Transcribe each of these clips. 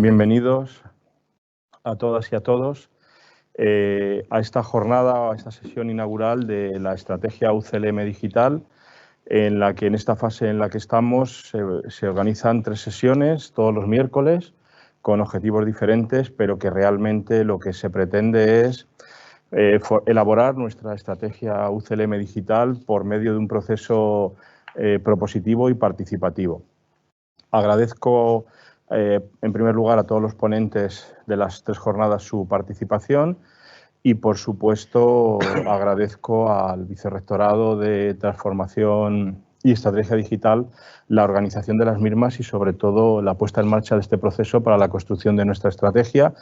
Bienvenidos a todas y a todos a esta jornada, a esta sesión inaugural de la estrategia UCLM Digital, en la que en esta fase en la que estamos se organizan 3 sesiones todos los miércoles con objetivos diferentes, pero que realmente lo que se pretende es elaborar nuestra estrategia UCLM Digital por medio de un proceso propositivo y participativo. Agradezco en primer lugar a todos los ponentes de las 3 jornadas su participación y, por supuesto, agradezco al Vicerrectorado de Transformación y Estrategia Digital la organización de las mismas y, sobre todo, la puesta en marcha de este proceso para la construcción de nuestra estrategia,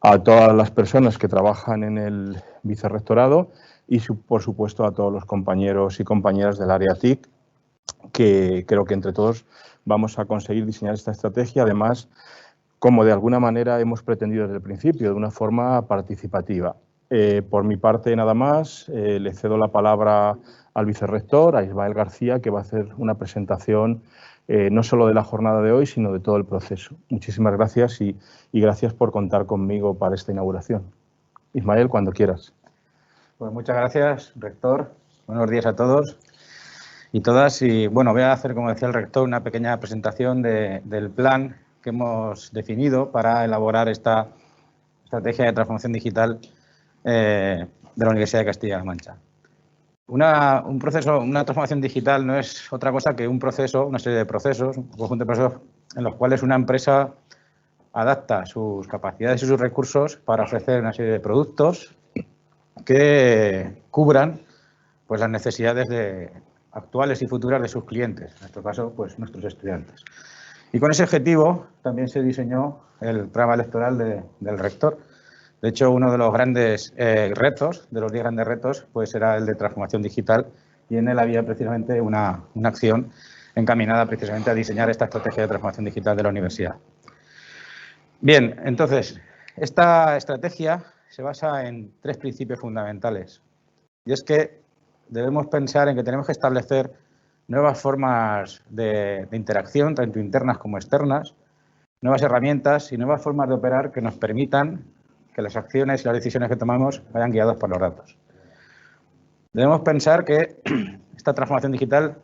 a todas las personas que trabajan en el Vicerrectorado y, por supuesto, a todos los compañeros y compañeras del área TIC, que creo que entre todos vamos a conseguir diseñar esta estrategia, además, como de alguna manera hemos pretendido desde el principio, de una forma participativa. Por mi parte, nada más, le cedo la palabra al vicerrector, a Ismael García, que va a hacer una presentación no solo de la jornada de hoy, sino de todo el proceso. Muchísimas gracias y gracias por contar conmigo para esta inauguración. Ismael, cuando quieras. Pues muchas gracias, rector. Buenos días a todos y todas. Y bueno, voy a hacer, como decía el rector, una pequeña presentación del plan que hemos definido para elaborar esta estrategia de transformación digital de la Universidad de Castilla-La Mancha. Una transformación digital no es otra cosa que un proceso, una serie de procesos, un conjunto de procesos en los cuales una empresa adapta sus capacidades y sus recursos para ofrecer una serie de productos que cubran pues, las necesidades actuales y futuras de sus clientes, en nuestro caso, pues nuestros estudiantes. Y con ese objetivo también se diseñó el programa electoral del rector. De hecho, uno de los grandes retos, de los 10 grandes retos, pues era el de transformación digital y en él había precisamente una acción encaminada precisamente a diseñar esta estrategia de transformación digital de la universidad. Bien, entonces, esta estrategia se basa en 3 principios fundamentales. Y es que debemos pensar en que tenemos que establecer nuevas formas de interacción, tanto internas como externas, nuevas herramientas y nuevas formas de operar que nos permitan que las acciones y las decisiones que tomamos vayan guiadas por los datos. Debemos pensar que esta transformación digital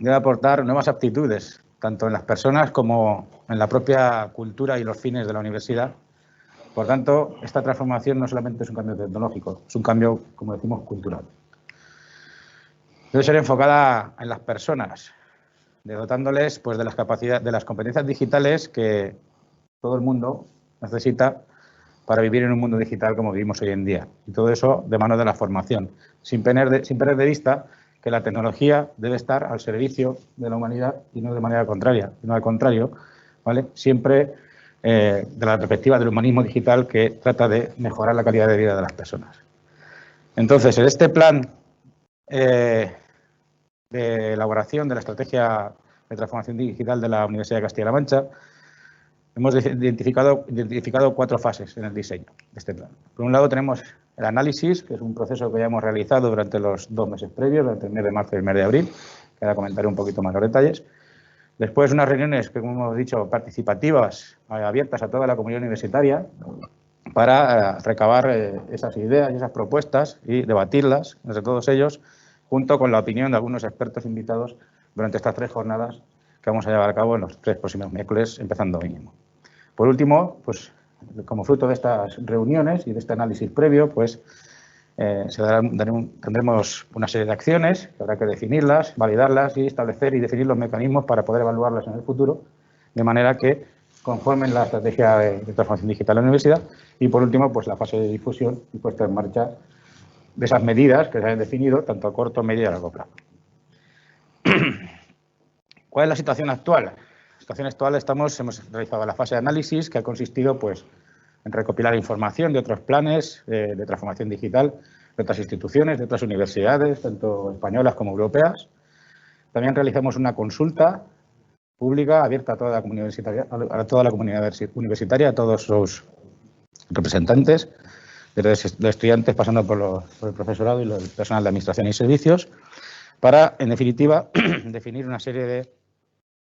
debe aportar nuevas aptitudes, tanto en las personas como en la propia cultura y los fines de la universidad. Por tanto, esta transformación no solamente es un cambio tecnológico, es un cambio, como decimos, cultural. Debe ser enfocada en las personas, dotándoles pues, de las capacidades, de las competencias digitales que todo el mundo necesita para vivir en un mundo digital como vivimos hoy en día. Y todo eso de mano de la formación, sin perder de vista que la tecnología debe estar al servicio de la humanidad y no de manera contraria, sino al contrario, ¿vale? Siempre de la perspectiva del humanismo digital que trata de mejorar la calidad de vida de las personas. Entonces, en este plan de elaboración de la estrategia de transformación digital de la Universidad de Castilla-La Mancha, hemos identificado 4 fases en el diseño de este plan. Por un lado tenemos el análisis, que es un proceso que ya hemos realizado durante los 2 meses previos, durante el mes de marzo y el mes de abril, que ahora comentaré un poquito más los detalles. Después unas reuniones que, como hemos dicho, participativas, abiertas a toda la comunidad universitaria, para recabar esas ideas y esas propuestas y debatirlas entre todos ellos, junto con la opinión de algunos expertos invitados durante estas 3 jornadas que vamos a llevar a cabo en los 3 próximos miércoles, empezando hoy mismo. Por último, pues como fruto de estas reuniones y de este análisis previo, pues tendremos una serie de acciones que habrá que definirlas, validarlas y establecer y definir los mecanismos para poder evaluarlas en el futuro, de manera que conformen la estrategia de transformación digital de la universidad. Y por último, pues la fase de difusión y puesta en marcha de esas medidas que se han definido, tanto a corto, medio y a largo plazo. ¿Cuál es la situación actual? La situación actual hemos realizado la fase de análisis, que ha consistido pues, en recopilar información de otros planes de transformación digital de otras instituciones, de otras universidades, tanto españolas como europeas. También realizamos una consulta pública abierta a toda la comunidad universitaria, a todos sus representantes, desde los estudiantes pasando por el profesorado y el personal de administración y servicios, para, en definitiva, definir una serie de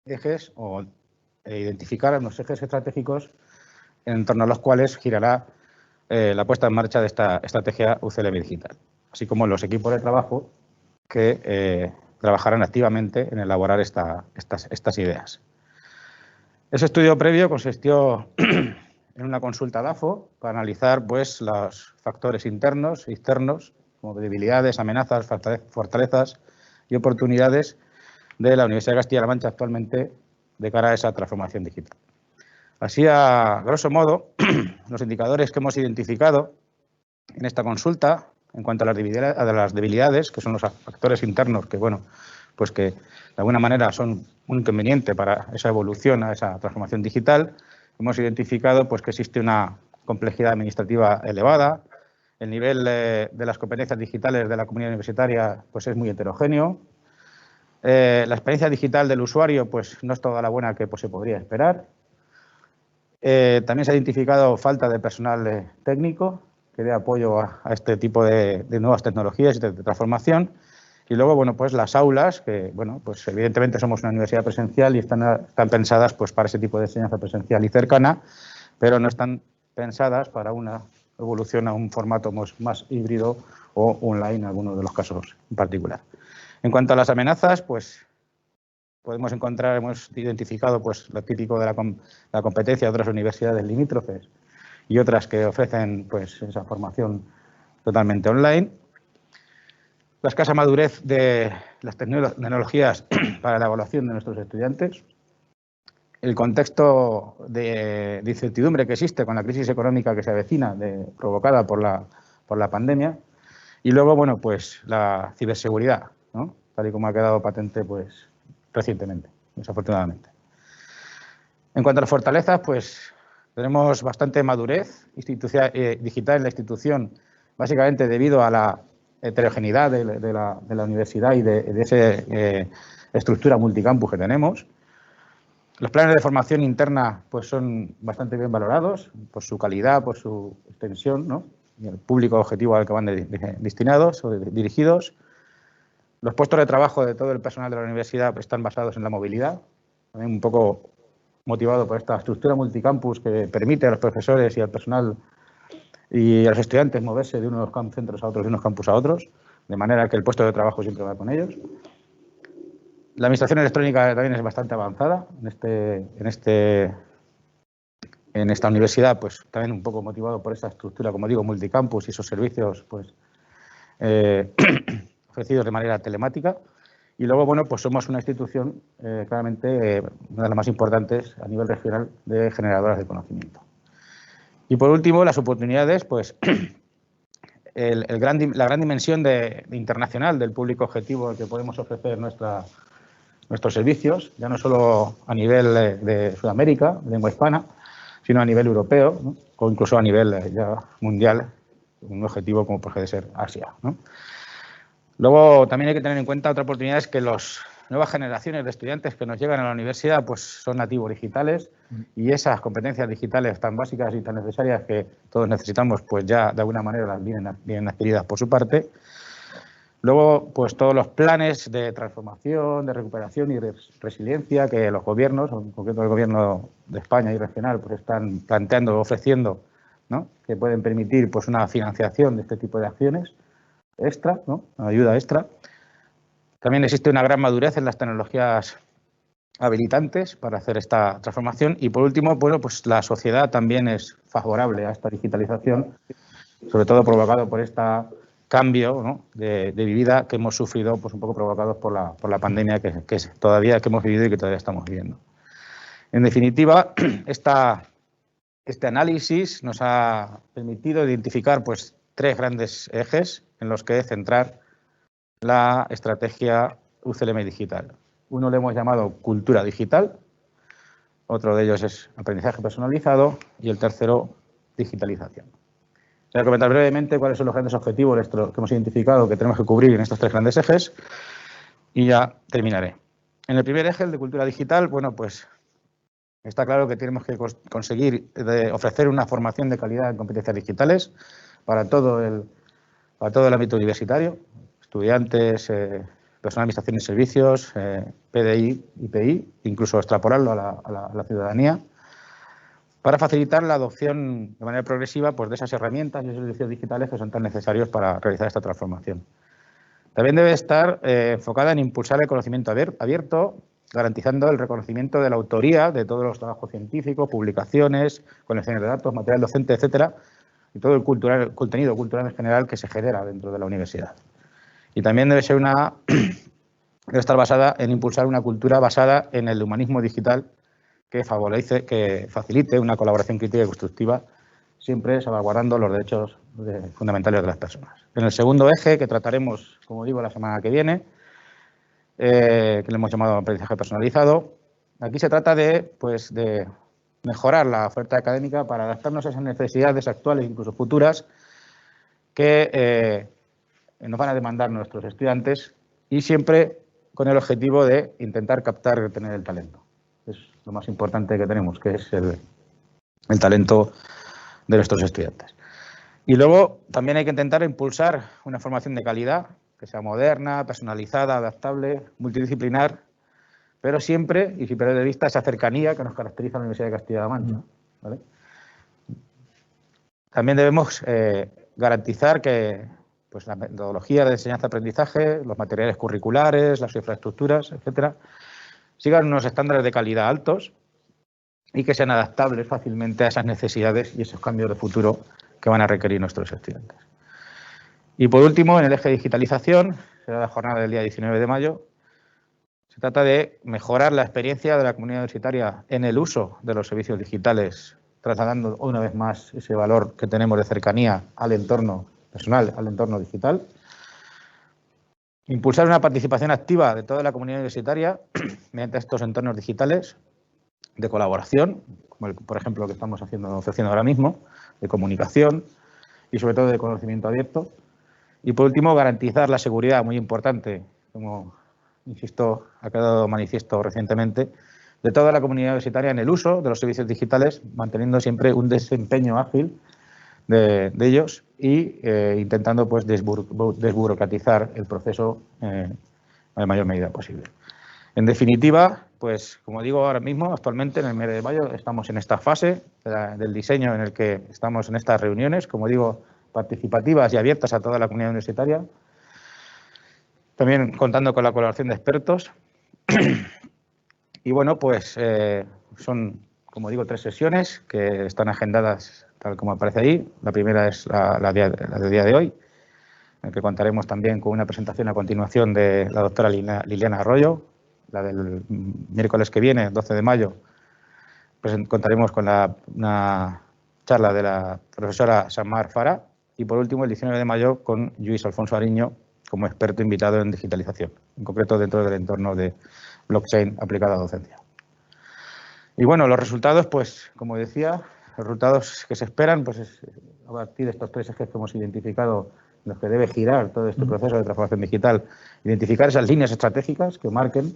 ejes o identificar unos ejes estratégicos en torno a los cuales girará la puesta en marcha de esta estrategia UCLM Digital, así como los equipos de trabajo que trabajarán activamente en elaborar estas ideas. Ese estudio previo consistió en una consulta DAFO para analizar pues, los factores internos e externos, como debilidades, amenazas, fortalezas y oportunidades de la Universidad de Castilla-La Mancha actualmente de cara a esa transformación digital. Así, a grosso modo, los indicadores que hemos identificado en esta consulta, en cuanto a las debilidades, que son los factores internos que, bueno, pues que de alguna manera son un inconveniente para esa evolución, a esa transformación digital, hemos identificado pues, que existe una complejidad administrativa elevada, el nivel de las competencias digitales de la comunidad universitaria pues, es muy heterogéneo, la experiencia digital del usuario pues, no es toda la buena que pues, se podría esperar. También se ha identificado falta de personal técnico que dé apoyo a este tipo de nuevas tecnologías y de transformación. Y luego, bueno, pues las aulas, que, bueno, pues evidentemente somos una universidad presencial y están pensadas pues para ese tipo de enseñanza presencial y cercana, pero no están pensadas para una evolución a un formato más híbrido o online en algunos de los casos en particular. En cuanto a las amenazas, pues podemos encontrar, hemos identificado pues lo típico de la competencia de otras universidades limítrofes y otras que ofrecen pues esa formación totalmente online. La escasa madurez de las tecnologías para la evaluación de nuestros estudiantes, el contexto de incertidumbre que existe con la crisis económica que se avecina provocada por la pandemia y luego, bueno, pues la ciberseguridad, ¿no? Tal y como ha quedado patente pues recientemente, desafortunadamente. En cuanto a las fortalezas, pues tenemos bastante madurez digital en la institución, básicamente debido a la heterogeneidad de la universidad y de esa estructura multicampus que tenemos. Los planes de formación interna pues, son bastante bien valorados por su calidad, por su extensión, ¿no? Y el público objetivo al que van destinados o dirigidos. Los puestos de trabajo de todo el personal de la universidad están basados en la movilidad, también un poco motivado por esta estructura multicampus que permite a los profesores y al personal y a los estudiantes moverse de unos centros a otros, de unos campus a otros, de manera que el puesto de trabajo siempre va con ellos. La administración electrónica también es bastante avanzada en esta universidad, pues también un poco motivado por esa estructura, como digo, multicampus y esos servicios pues, ofrecidos de manera telemática. Y luego, bueno, pues somos una institución claramente una de las más importantes a nivel regional de generadoras de conocimiento. Y por último, las oportunidades, pues la gran dimensión internacional del público objetivo al que podemos ofrecer nuestros servicios, ya no solo a nivel de Sudamérica, lengua hispana, sino a nivel europeo, ¿no? O incluso a nivel ya mundial, un objetivo como puede ser Asia, ¿no? Luego también hay que tener en cuenta otra oportunidad, es que las nuevas generaciones de estudiantes que nos llegan a la universidad pues son nativos digitales y esas competencias digitales tan básicas y tan necesarias que todos necesitamos pues ya de alguna manera las vienen adquiridas por su parte. Luego, pues todos los planes de transformación, de recuperación y de resiliencia que los gobiernos, en concreto el Gobierno de España y regional, pues están planteando, ofreciendo, ¿no? Que pueden permitir pues una financiación de este tipo de acciones extra, ¿no? Una ayuda extra. También existe una gran madurez en las tecnologías habilitantes para hacer esta transformación. Y por último, bueno, pues la sociedad también es favorable a esta digitalización, sobre todo provocado por este cambio, ¿no? de vida que hemos sufrido, pues un poco provocados por la pandemia que hemos vivido y que todavía estamos viviendo. En definitiva, este análisis nos ha permitido identificar pues 3 grandes ejes en los que centrar la estrategia UCLM Digital. Uno le hemos llamado cultura digital, otro de ellos es aprendizaje personalizado y el tercero, digitalización. Voy a comentar brevemente cuáles son los grandes objetivos que hemos identificado que tenemos que cubrir en estos 3 grandes ejes y ya terminaré. En el primer eje, el de cultura digital, bueno, pues está claro que tenemos que conseguir ofrecer una formación de calidad en competencias digitales para todo el ámbito universitario, estudiantes, personal de administración y servicios, PDI, IPI, incluso extrapolarlo a la ciudadanía. para facilitar la adopción de manera progresiva pues, de esas herramientas y esos servicios digitales que son tan necesarios para realizar esta transformación. También debe estar enfocada en impulsar el conocimiento abierto, garantizando el reconocimiento de la autoría de todos los trabajos científicos, publicaciones, colecciones de datos, material docente, etcétera, y todo el contenido cultural en general que se genera dentro de la universidad. Y también debe estar basada en impulsar una cultura basada en el humanismo digital que facilite una colaboración crítica y constructiva, siempre salvaguardando los derechos fundamentales de las personas. En el segundo eje, que trataremos, como digo, la semana que viene, que le hemos llamado aprendizaje personalizado, aquí se trata de mejorar la oferta académica para adaptarnos a esas necesidades actuales e incluso futuras que nos van a demandar nuestros estudiantes y siempre con el objetivo de intentar captar y retener el talento. Es lo más importante que tenemos, que es el talento de nuestros estudiantes. Y luego también hay que intentar impulsar una formación de calidad, que sea moderna, personalizada, adaptable, multidisciplinar, pero siempre, y sin perder de vista, esa cercanía que nos caracteriza a la Universidad de Castilla-La Mancha, ¿vale? También debemos garantizar que pues, la metodología de enseñanza-aprendizaje, los materiales curriculares, las infraestructuras, etcétera, sigan unos estándares de calidad altos y que sean adaptables fácilmente a esas necesidades y esos cambios de futuro que van a requerir nuestros estudiantes. Y por último, en el eje de digitalización, será la jornada del día 19 de mayo, se trata de mejorar la experiencia de la comunidad universitaria en el uso de los servicios digitales, trasladando una vez más ese valor que tenemos de cercanía al entorno personal, al entorno digital. Impulsar una participación activa de toda la comunidad universitaria mediante estos entornos digitales de colaboración, como por ejemplo lo que estamos ofreciendo ahora mismo, de comunicación y sobre todo de conocimiento abierto. Y por último, garantizar la seguridad, muy importante, como insisto, ha quedado manifiesto recientemente, de toda la comunidad universitaria en el uso de los servicios digitales, manteniendo siempre un desempeño ágil de ellos y intentando pues, desburocratizar el proceso en la mayor medida posible. En definitiva, pues como digo ahora mismo, actualmente en el mes de mayo estamos en esta fase del diseño en el que estamos en estas reuniones, como digo, participativas y abiertas a toda la comunidad universitaria, también contando con la colaboración de expertos. Y bueno, pues son, como digo, 3 sesiones que están agendadas tal como aparece ahí. La primera es la del día de hoy, en el que contaremos también con una presentación a continuación de la doctora Liliana Arroyo. La del miércoles que viene, 12 de mayo, contaremos con una charla de la profesora Samar Farah y, por último, el 19 de mayo con Lluís Alfonso Ariño como experto invitado en digitalización, en concreto dentro del entorno de blockchain aplicada a docencia. Y bueno, los resultados, pues como decía, los resultados que se esperan, pues es a partir de estos 3 ejes que hemos identificado, en los que debe girar todo este proceso de transformación digital, identificar esas líneas estratégicas que marquen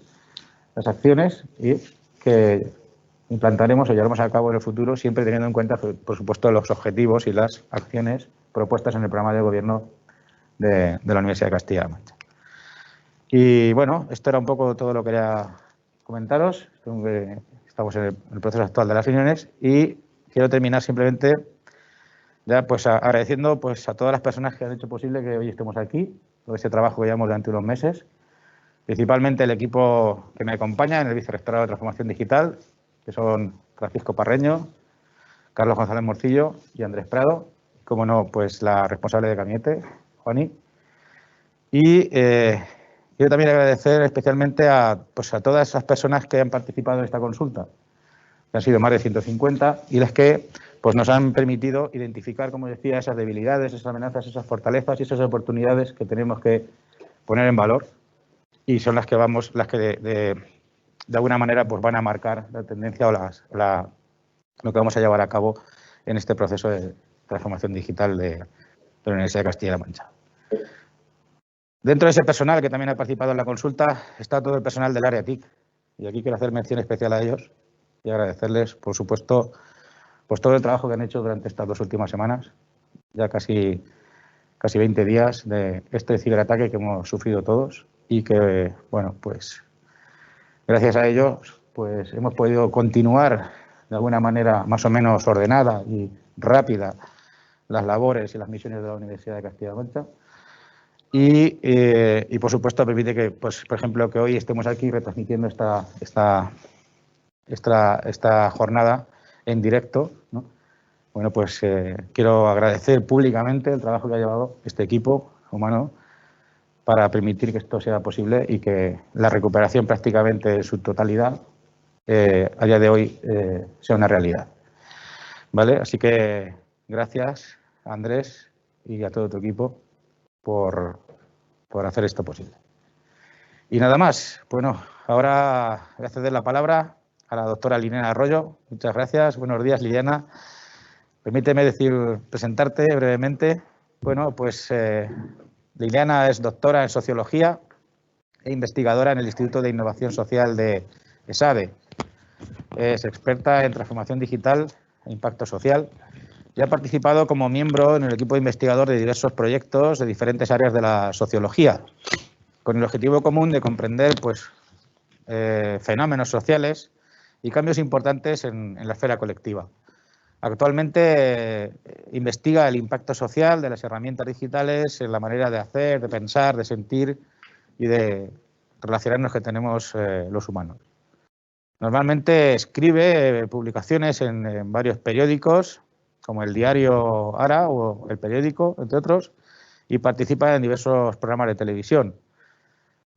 las acciones y que implantaremos o llevaremos a cabo en el futuro, siempre teniendo en cuenta, por supuesto, los objetivos y las acciones propuestas en el programa de gobierno de la Universidad de Castilla-La Mancha. Y bueno, esto era un poco todo lo que quería comentaros. Estamos en el proceso actual de las reuniones y quiero terminar simplemente ya pues agradeciendo pues a todas las personas que han hecho posible que hoy estemos aquí, todo ese trabajo que llevamos durante unos meses. Principalmente el equipo que me acompaña en el Vicerrectorado de Transformación Digital, que son Francisco Parreño, Carlos González Morcillo y Andrés Prado. Como no, pues la responsable de gabinete, Juani. Y quiero también agradecer especialmente a todas esas personas que han participado en esta consulta, que han sido más de 150, y las que pues, nos han permitido identificar, como decía, esas debilidades, esas amenazas, esas fortalezas y esas oportunidades que tenemos que poner en valor. Y son las que de alguna manera pues van a marcar la tendencia o lo que vamos a llevar a cabo en este proceso de transformación digital de la Universidad de Castilla-La Mancha. Dentro de ese personal que también ha participado en la consulta está todo el personal del área TIC y aquí quiero hacer mención especial a ellos y agradecerles, por supuesto, pues todo el trabajo que han hecho durante estas 2 últimas semanas, ya casi 20 días de este ciberataque que hemos sufrido todos. Y que, bueno, pues gracias a ellos pues hemos podido continuar de alguna manera más o menos ordenada y rápida las labores y las misiones de la Universidad de Castilla-La Mancha. Y por supuesto, permite que, pues, por ejemplo, que hoy estemos aquí retransmitiendo esta jornada en directo, ¿no? Bueno, pues quiero agradecer públicamente el trabajo que ha llevado este equipo humano para permitir que esto sea posible y que la recuperación prácticamente en su totalidad a día de hoy sea una realidad. ¿Vale? Así que gracias, Andrés, y a todo tu equipo por hacer esto posible. Y nada más. Bueno, ahora voy a ceder la palabra a la doctora Liliana Arroyo. Muchas gracias. Buenos días, Liliana. Permíteme presentarte brevemente. Bueno, pues Liliana es doctora en Sociología e investigadora en el Instituto de Innovación Social de ESADE. Es experta en transformación digital e impacto social y ha participado como miembro en el equipo investigador de diversos proyectos de diferentes áreas de la sociología, con el objetivo común de comprender pues, fenómenos sociales y cambios importantes en la esfera colectiva. Actualmente investiga el impacto social de las herramientas digitales en la manera de hacer, de pensar, de sentir y de relacionarnos que tenemos los humanos. Normalmente escribe publicaciones en varios periódicos, como el diario Ara o el periódico, entre otros, y participa en diversos programas de televisión.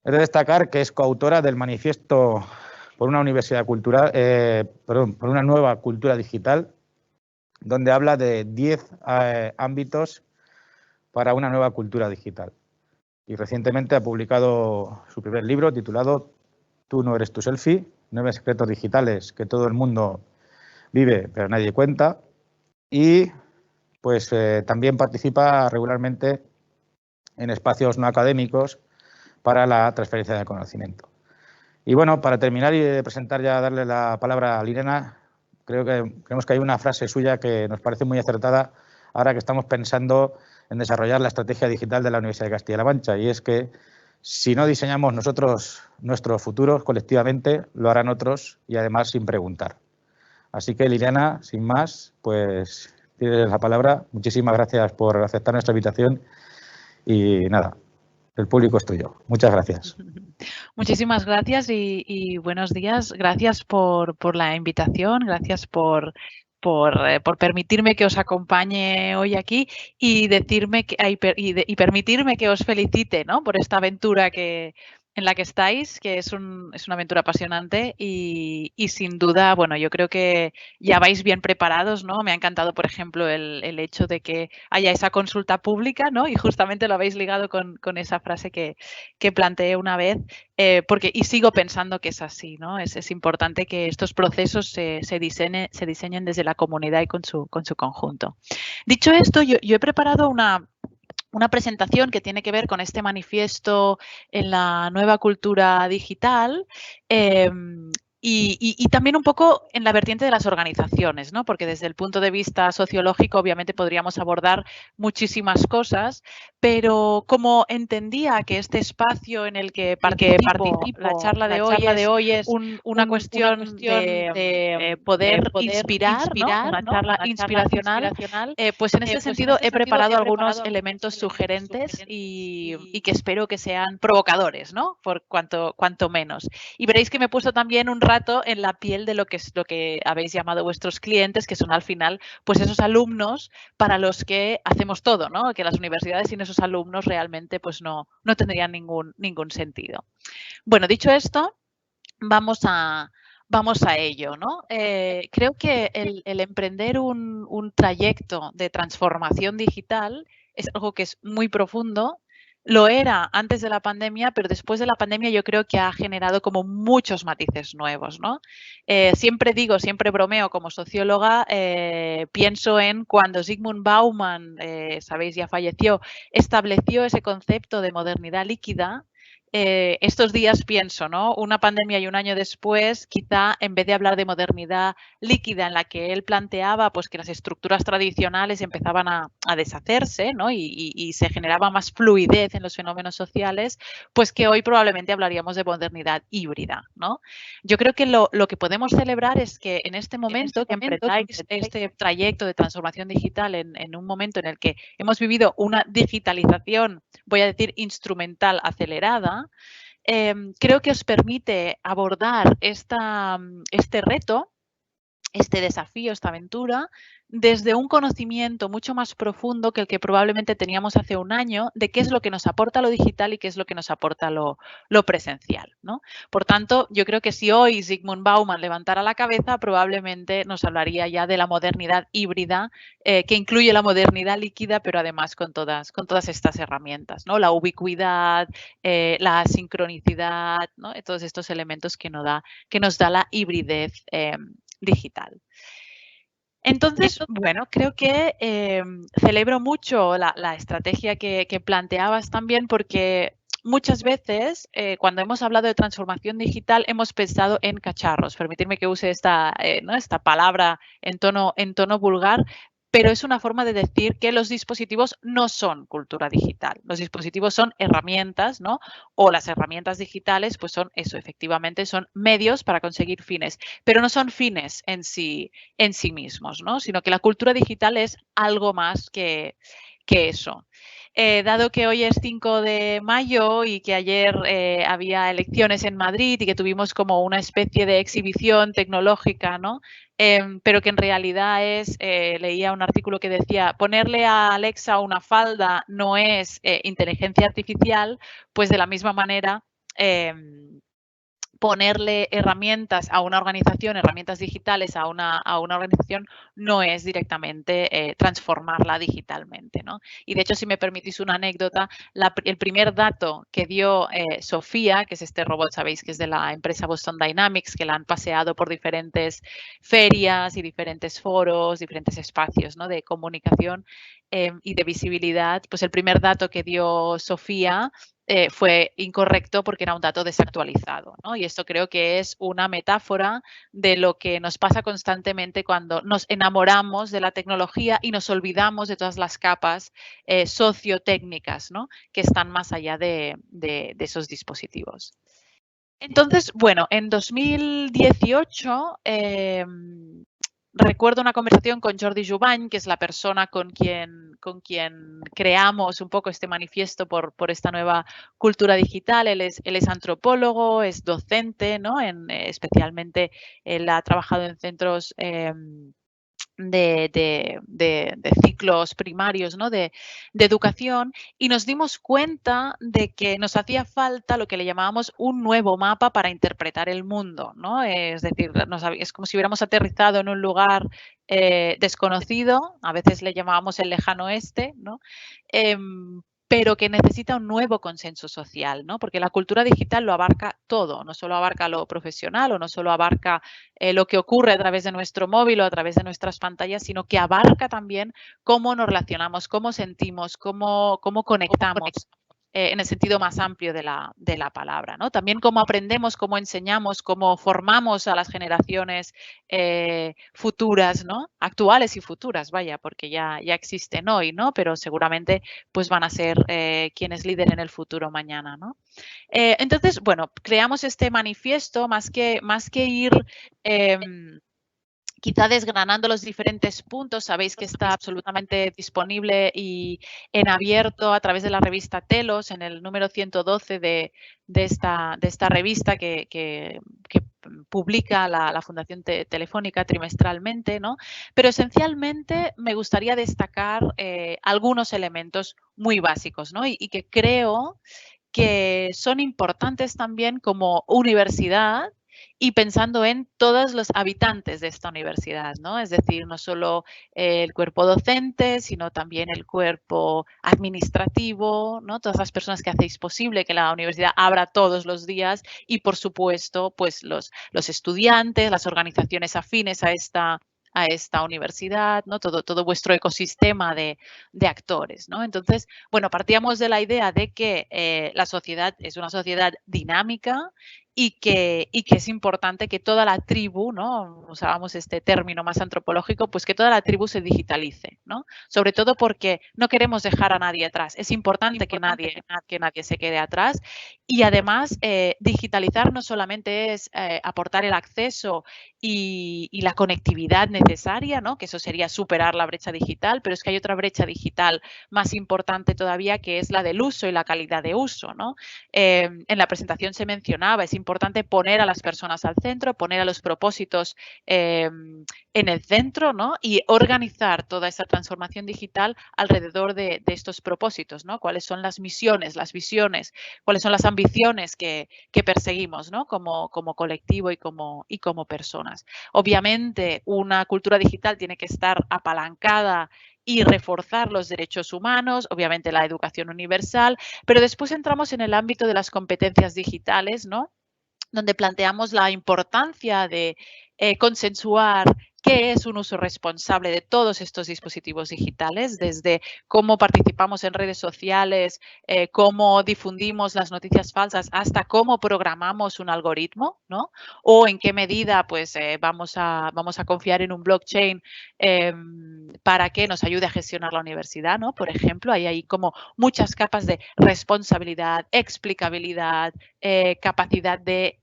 He de destacar que es coautora del manifiesto por una universidad cultural, por una nueva cultura digital, donde habla de 10 ámbitos para una nueva cultura digital. Y recientemente ha publicado su primer libro titulado Tú no eres tu selfie, 9 secretos digitales que todo el mundo vive pero nadie cuenta. Y pues también participa regularmente en espacios no académicos para la transferencia de conocimiento. Y bueno, para terminar y de presentar ya, darle la palabra a Liliana, creemos que hay una frase suya que nos parece muy acertada ahora que estamos pensando en desarrollar la estrategia digital de la Universidad de Castilla-La Mancha, y es que si no diseñamos nosotros nuestro futuro colectivamente, lo harán otros y además sin preguntar. Así que, Liliana, sin más, pues tienes la palabra. Muchísimas gracias por aceptar nuestra invitación y nada, el público es tuyo. Muchas gracias. Muchísimas gracias y buenos días. Gracias por la invitación, gracias por permitirme que os acompañe hoy aquí y decirme y permitirme que os felicite, ¿no?, por esta aventura en la que estáis, que es una aventura apasionante y sin duda, bueno, yo creo que ya vais bien preparados, ¿no? Me ha encantado, por ejemplo, el hecho de que haya esa consulta pública, ¿no? Y justamente lo habéis ligado con esa frase que planteé una vez, y sigo pensando que es así, ¿no? Es importante que estos procesos se diseñen desde la comunidad y con su conjunto. Dicho esto, yo he preparado una presentación que tiene que ver con este manifiesto en la nueva cultura digital y también un poco en la vertiente de las organizaciones, ¿no? Porque desde el punto de vista sociológico obviamente podríamos abordar muchísimas cosas, pero como entendía que este espacio en el que participo, la charla de hoy es una cuestión de poder inspirar, ¿no? Una charla inspiracional, pues en este sentido he preparado algunos elementos sugerentes y que espero que sean provocadores, ¿no? Por cuanto menos. Y veréis que me he puesto también un rato en la piel de lo que habéis llamado vuestros clientes, que son al final pues esos alumnos para los que hacemos todo, ¿no? Que las universidades sin esos alumnos realmente pues no tendrían ningún sentido. Bueno, dicho esto, vamos a ello, ¿no? Creo que el emprender un trayecto de transformación digital es algo que es muy profundo. Lo era antes de la pandemia, pero después de la pandemia yo creo que ha generado como muchos matices nuevos, ¿no? Siempre bromeo como socióloga, pienso en cuando Zygmunt Bauman, sabéis, ya falleció, estableció ese concepto de modernidad líquida. estos días pienso, ¿no? Una pandemia y un año después, quizá en vez de hablar de modernidad líquida en la que él planteaba pues que las estructuras tradicionales empezaban a deshacerse, ¿no? Y se generaba más fluidez en los fenómenos sociales, pues que hoy probablemente hablaríamos de modernidad híbrida, ¿no? Yo creo que lo que podemos celebrar es que en este momento que emprendáis este trayecto de transformación digital en un momento en el que hemos vivido una digitalización, voy a decir, instrumental acelerada, creo que os permite abordar este reto, este desafío, esta aventura, desde un conocimiento mucho más profundo que el que probablemente teníamos hace un año de qué es lo que nos aporta lo digital y qué es lo que nos aporta lo presencial, ¿no? Por tanto, yo creo que si hoy Zygmunt Bauman levantara la cabeza, probablemente nos hablaría ya de la modernidad híbrida, que incluye la modernidad líquida, pero además con todas estas herramientas, ¿no? La ubicuidad, la sincronicidad, ¿no? Todos estos elementos que nos da la hibridez digital. Entonces, bueno, creo que celebro mucho la estrategia que planteabas también, porque muchas veces cuando hemos hablado de transformación digital hemos pensado en cacharros. Permitirme que use esta palabra en tono vulgar, pero es una forma de decir que los dispositivos no son cultura digital. Los dispositivos son herramientas, ¿no? O las herramientas digitales, pues son eso, efectivamente, son medios para conseguir fines, pero no son fines en sí mismos, ¿no? Sino que la cultura digital es algo más que eso. Dado que hoy es 5 de mayo y que ayer había elecciones en Madrid y que tuvimos como una especie de exhibición tecnológica, ¿no? Pero que en realidad leía un artículo que decía, ponerle a Alexa una falda no es inteligencia artificial, pues de la misma manera ponerle herramientas a una organización, herramientas digitales a una organización, no es directamente transformarla digitalmente, ¿no? Y de hecho, si me permitís una anécdota, el primer dato que dio Sofía, que es este robot, sabéis que es de la empresa Boston Dynamics, que la han paseado por diferentes ferias y diferentes foros, diferentes espacios, ¿no? De comunicación y de visibilidad, pues el primer dato que dio Sofía fue incorrecto porque era un dato desactualizado, ¿no? Y esto creo que es una metáfora de lo que nos pasa constantemente cuando nos enamoramos de la tecnología y nos olvidamos de todas las capas sociotécnicas, ¿no? Que están más allá de esos dispositivos. Entonces, bueno, en 2018 recuerdo una conversación con Jordi Jubany, que es la persona con quien creamos un poco este manifiesto por esta nueva cultura digital. Él es antropólogo, es docente, ¿no? Especialmente él ha trabajado en centros de ciclos primarios, ¿no? de educación, y nos dimos cuenta de que nos hacía falta lo que le llamábamos un nuevo mapa para interpretar el mundo, ¿no? Es decir, es como si hubiéramos aterrizado en un lugar desconocido, a veces le llamábamos el lejano oeste, ¿no? Pero que necesita un nuevo consenso social, ¿no? Porque la cultura digital lo abarca todo, no solo abarca lo profesional o no solo abarca lo que ocurre a través de nuestro móvil o a través de nuestras pantallas, sino que abarca también cómo nos relacionamos, cómo sentimos, cómo conectamos. En el sentido más amplio de la palabra, ¿no? También cómo aprendemos, cómo enseñamos, cómo formamos a las generaciones futuras, ¿no? Actuales y futuras, vaya, porque ya existen hoy, ¿no? Pero seguramente pues van a ser quienes lideren el futuro mañana, ¿no? Entonces, bueno, creamos este manifiesto más que ir quizá desgranando los diferentes puntos. Sabéis que está absolutamente disponible y en abierto a través de la revista Telos, en el número 112 de esta revista que publica la Fundación Telefónica trimestralmente, ¿no? Pero esencialmente me gustaría destacar algunos elementos muy básicos, ¿no? Y que creo que son importantes también como universidad y pensando en todos los habitantes de esta universidad, ¿no? Es decir, no solo el cuerpo docente, sino también el cuerpo administrativo, ¿no? Todas las personas que hacéis posible que la universidad abra todos los días y, por supuesto, pues los estudiantes, las organizaciones afines a a esta universidad, ¿no? Todo vuestro ecosistema de actores, ¿no? Entonces, bueno, partíamos de la idea de que la sociedad es una sociedad dinámica y que es importante que toda la tribu, ¿no? Usábamos este término más antropológico, pues que toda la tribu se digitalice, ¿no? Sobre todo porque no queremos dejar a nadie atrás. Es importante que nadie se quede atrás y además digitalizar no solamente es aportar el acceso y la conectividad necesaria, ¿no? Que eso sería superar la brecha digital, pero es que hay otra brecha digital más importante todavía, que es la del uso y la calidad de uso, ¿no? En la presentación se mencionaba, es importante poner a las personas al centro, poner a los propósitos en el centro, ¿no? Y organizar toda esa transformación digital alrededor de estos propósitos, ¿no? Cuáles son las misiones, las visiones, cuáles son las ambiciones que perseguimos, ¿no? Como colectivo y como personas. Obviamente, una cultura digital tiene que estar apalancada y reforzar los derechos humanos, obviamente la educación universal, pero después entramos en el ámbito de las competencias digitales, ¿no? Donde planteamos la importancia de consensuar qué es un uso responsable de todos estos dispositivos digitales, desde cómo participamos en redes sociales, cómo difundimos las noticias falsas, hasta cómo programamos un algoritmo, ¿no? O en qué medida pues, vamos a confiar en un blockchain para que nos ayude a gestionar la universidad, ¿no? Por ejemplo, ahí hay como muchas capas de responsabilidad, explicabilidad, capacidad de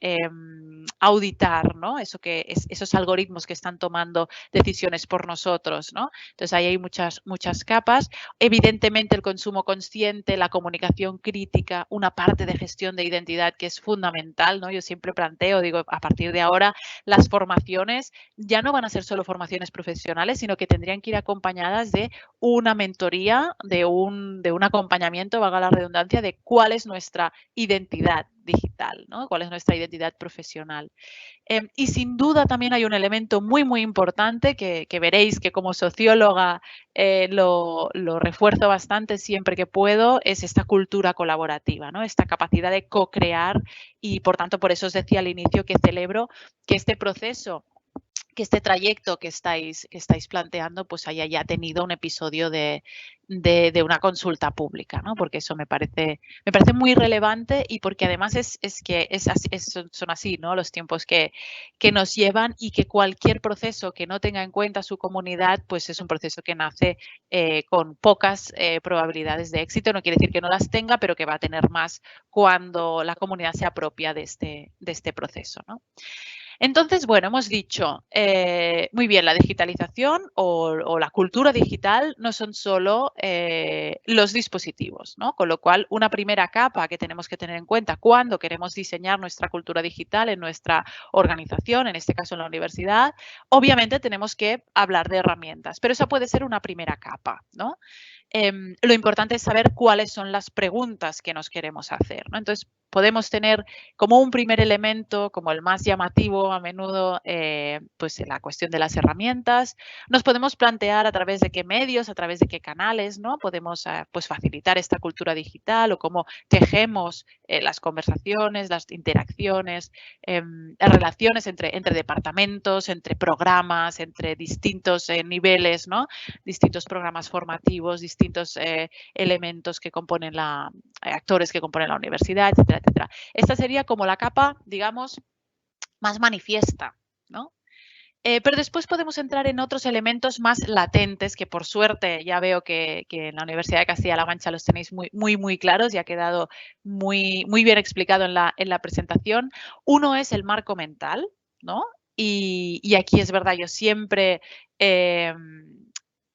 auditar, ¿no? Esos algoritmos que están tomando decisiones por nosotros, ¿no? Entonces ahí hay muchas capas. Evidentemente el consumo consciente, la comunicación crítica, una parte de gestión de identidad que es fundamental, ¿no? Yo siempre planteo, digo, a partir de ahora las formaciones ya no van a ser solo formaciones profesionales, sino que tendrían que ir acompañadas de una mentoría, de un acompañamiento, valga la redundancia, de cuál es nuestra identidad digital, ¿no? Cuál es nuestra identidad profesional. Y sin duda también hay un elemento muy importante que veréis que como socióloga lo refuerzo bastante siempre que puedo, es esta cultura colaborativa, ¿no? Esta capacidad de co-crear y por tanto por eso os decía al inicio que celebro que este proceso, que este trayecto que estáis planteando pues haya ya tenido un episodio de una consulta pública, ¿no? Porque eso me parece muy relevante y porque además son así, ¿no? Los tiempos que nos llevan y que cualquier proceso que no tenga en cuenta su comunidad pues es un proceso que nace con pocas probabilidades de éxito. No quiere decir que no las tenga, pero que va a tener más cuando la comunidad se apropia de este proceso, ¿no? Entonces, bueno, hemos dicho, muy bien, la digitalización o la cultura digital no son solo los dispositivos, ¿no? Con lo cual, una primera capa que tenemos que tener en cuenta cuando queremos diseñar nuestra cultura digital en nuestra organización, en este caso en la universidad, obviamente tenemos que hablar de herramientas, pero esa puede ser una primera capa, ¿no? Lo importante es saber cuáles son las preguntas que nos queremos hacer, ¿no? Entonces, podemos tener como un primer elemento, como el más llamativo a menudo, pues la cuestión de las herramientas. Nos podemos plantear a través de qué medios, a través de qué canales, ¿no? Podemos pues facilitar esta cultura digital o cómo tejemos las conversaciones, las interacciones, las relaciones entre departamentos, entre programas, entre distintos niveles, ¿no? Distintos programas formativos, distintos elementos que componen actores que componen la universidad, etcétera, etcétera. Esta sería como la capa, digamos, más manifiesta, ¿no? Pero después podemos entrar en otros elementos más latentes que por suerte ya veo que en la Universidad de Castilla-La Mancha los tenéis muy claros y ha quedado muy bien explicado en la presentación. Uno es el marco mental, ¿no? Y aquí es verdad, yo siempre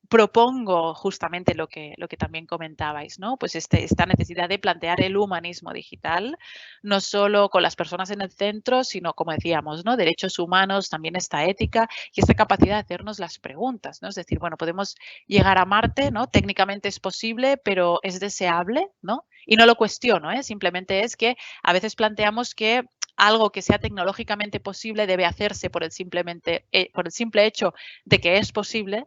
propongo justamente lo que también comentabais, ¿no? Pues esta necesidad de plantear el humanismo digital, no solo con las personas en el centro, sino, como decíamos, ¿no? Derechos humanos, también esta ética y esta capacidad de hacernos las preguntas, ¿no? Es decir, bueno, podemos llegar a Marte, ¿no? Técnicamente es posible, pero ¿es deseable, ¿no? Y no lo cuestiono, ¿eh? Simplemente es que a veces planteamos que algo que sea tecnológicamente posible debe hacerse por el simple hecho de que es posible,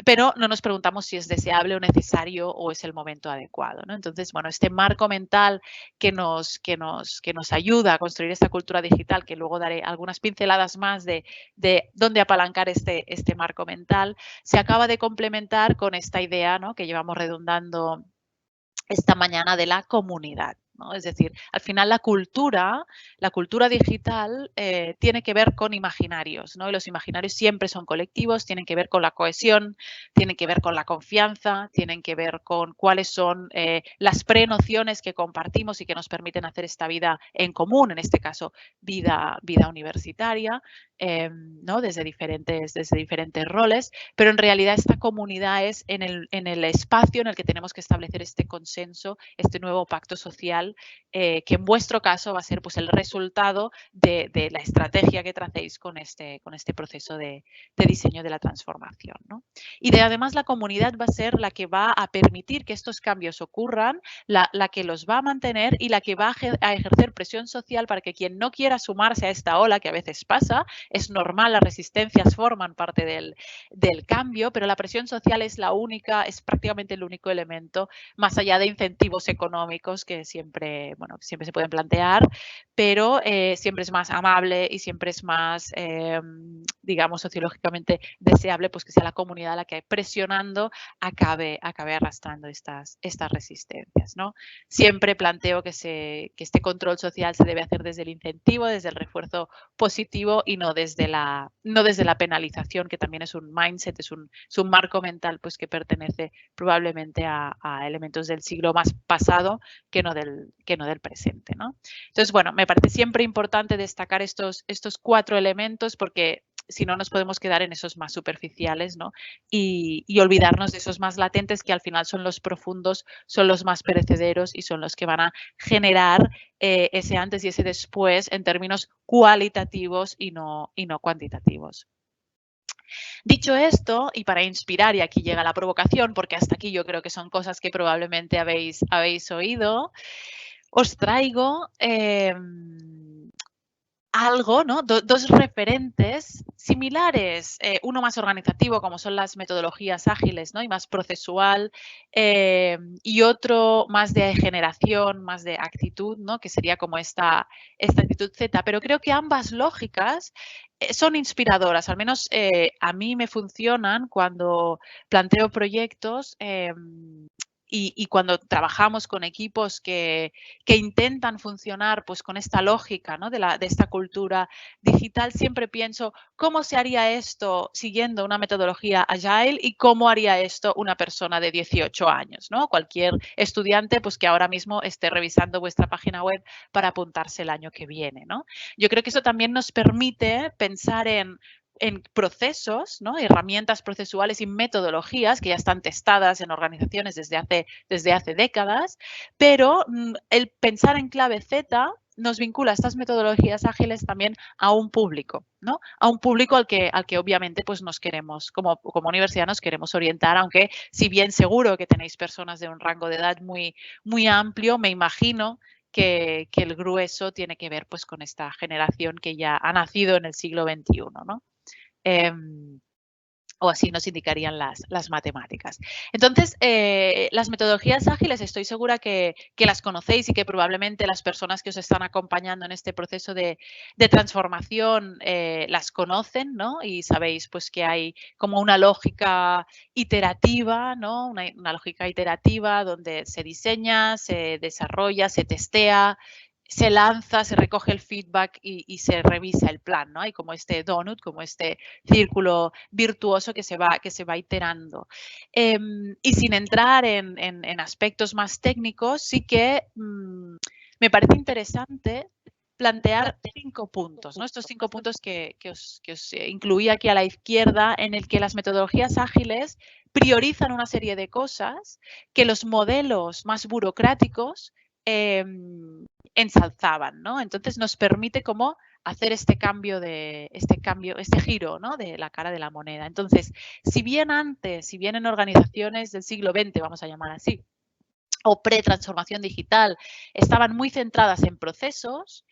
pero no nos preguntamos si es deseable o necesario o es el momento adecuado, ¿no? Entonces, bueno, este marco mental que nos ayuda a construir esta cultura digital, que luego daré algunas pinceladas más de dónde apalancar este marco mental, se acaba de complementar con esta idea, ¿no?, que llevamos redundando esta mañana, de la comunidad, ¿no? Es decir, al final la cultura digital tiene que ver con imaginarios, ¿no? Y los imaginarios siempre son colectivos, tienen que ver con la cohesión, tienen que ver con la confianza, tienen que ver con cuáles son las prenociones que compartimos y que nos permiten hacer esta vida en común, en este caso vida universitaria, ¿no?, desde diferentes roles, pero en realidad esta comunidad es en el espacio en el que tenemos que establecer este consenso, este nuevo pacto social, que en vuestro caso va a ser, pues, el resultado de la estrategia que tracéis con este proceso de diseño de la transformación, ¿no? Y además la comunidad va a ser la que va a permitir que estos cambios ocurran, la que los va a mantener y la que va a ejercer presión social para que quien no quiera sumarse a esta ola, que a veces pasa, es normal, las resistencias forman parte del cambio, pero la presión social es prácticamente el único elemento, más allá de incentivos económicos que siempre se pueden plantear, pero siempre es más amable y siempre es más, digamos, sociológicamente deseable, pues, que sea la comunidad la que, presionando, acabe arrastrando estas resistencias, ¿no? Siempre planteo que este control social se debe hacer desde el incentivo, desde el refuerzo positivo y no desde la penalización, que también es un mindset, es un marco mental, pues, que pertenece probablemente a elementos del siglo más pasado que no del presente, ¿no? Entonces, bueno, me parece siempre importante destacar estos 4 elementos, porque si no nos podemos quedar en esos más superficiales, ¿no?, y olvidarnos de esos más latentes, que al final son los profundos, son los más perecederos y son los que van a generar ese antes y ese después en términos cualitativos y no cuantitativos. Dicho esto, y para inspirar, y aquí llega la provocación, porque hasta aquí yo creo que son cosas que probablemente habéis oído, os traigo algo, ¿no?, dos referentes similares, uno más organizativo, como son las metodologías ágiles, ¿no?, y más procesual, y otro más de generación, más de actitud, ¿no?, que sería como esta actitud Z. Pero creo que ambas lógicas son inspiradoras, al menos a mí me funcionan cuando planteo proyectos, y cuando trabajamos con equipos que intentan funcionar, pues, con esta lógica, ¿no?, de esta cultura digital. Siempre pienso, ¿cómo se haría esto siguiendo una metodología Agile y cómo haría esto una persona de 18 años, ¿no? Cualquier estudiante, pues, que ahora mismo esté revisando vuestra página web para apuntarse el año que viene, ¿no? Yo creo que eso también nos permite pensar en procesos, ¿no?, herramientas procesuales y metodologías que ya están testadas en organizaciones desde hace décadas, pero el pensar en clave Z nos vincula estas metodologías ágiles también a un público, ¿no?, a un público al que obviamente, pues, nos queremos, como universidad nos queremos orientar, aunque si bien seguro que tenéis personas de un rango de edad muy, muy amplio, me imagino que el grueso tiene que ver, pues, con esta generación que ya ha nacido en el siglo XXI, ¿no? O así nos indicarían las matemáticas. Entonces, las metodologías ágiles estoy segura que las conocéis y que probablemente las personas que os están acompañando en este proceso de transformación las conocen, ¿no? Y sabéis, pues, que hay como una lógica iterativa, ¿no? Una lógica iterativa donde se diseña, se desarrolla, se testea, se lanza, se recoge el feedback y se revisa el plan, ¿no? Hay como este donut, como este círculo virtuoso que se va iterando. Y sin entrar en aspectos más técnicos, sí que me parece interesante plantear 5 puntos, ¿no? Estos 5 puntos que os incluí aquí a la izquierda, en el que las metodologías ágiles priorizan una serie de cosas que los modelos más burocráticos ensalzaban, ¿no? Entonces nos permite como hacer este giro, ¿no?, de la cara de la moneda. Entonces, si bien en organizaciones del siglo XX, vamos a llamar así, o pre-transformación digital estaban muy centradas en procesos,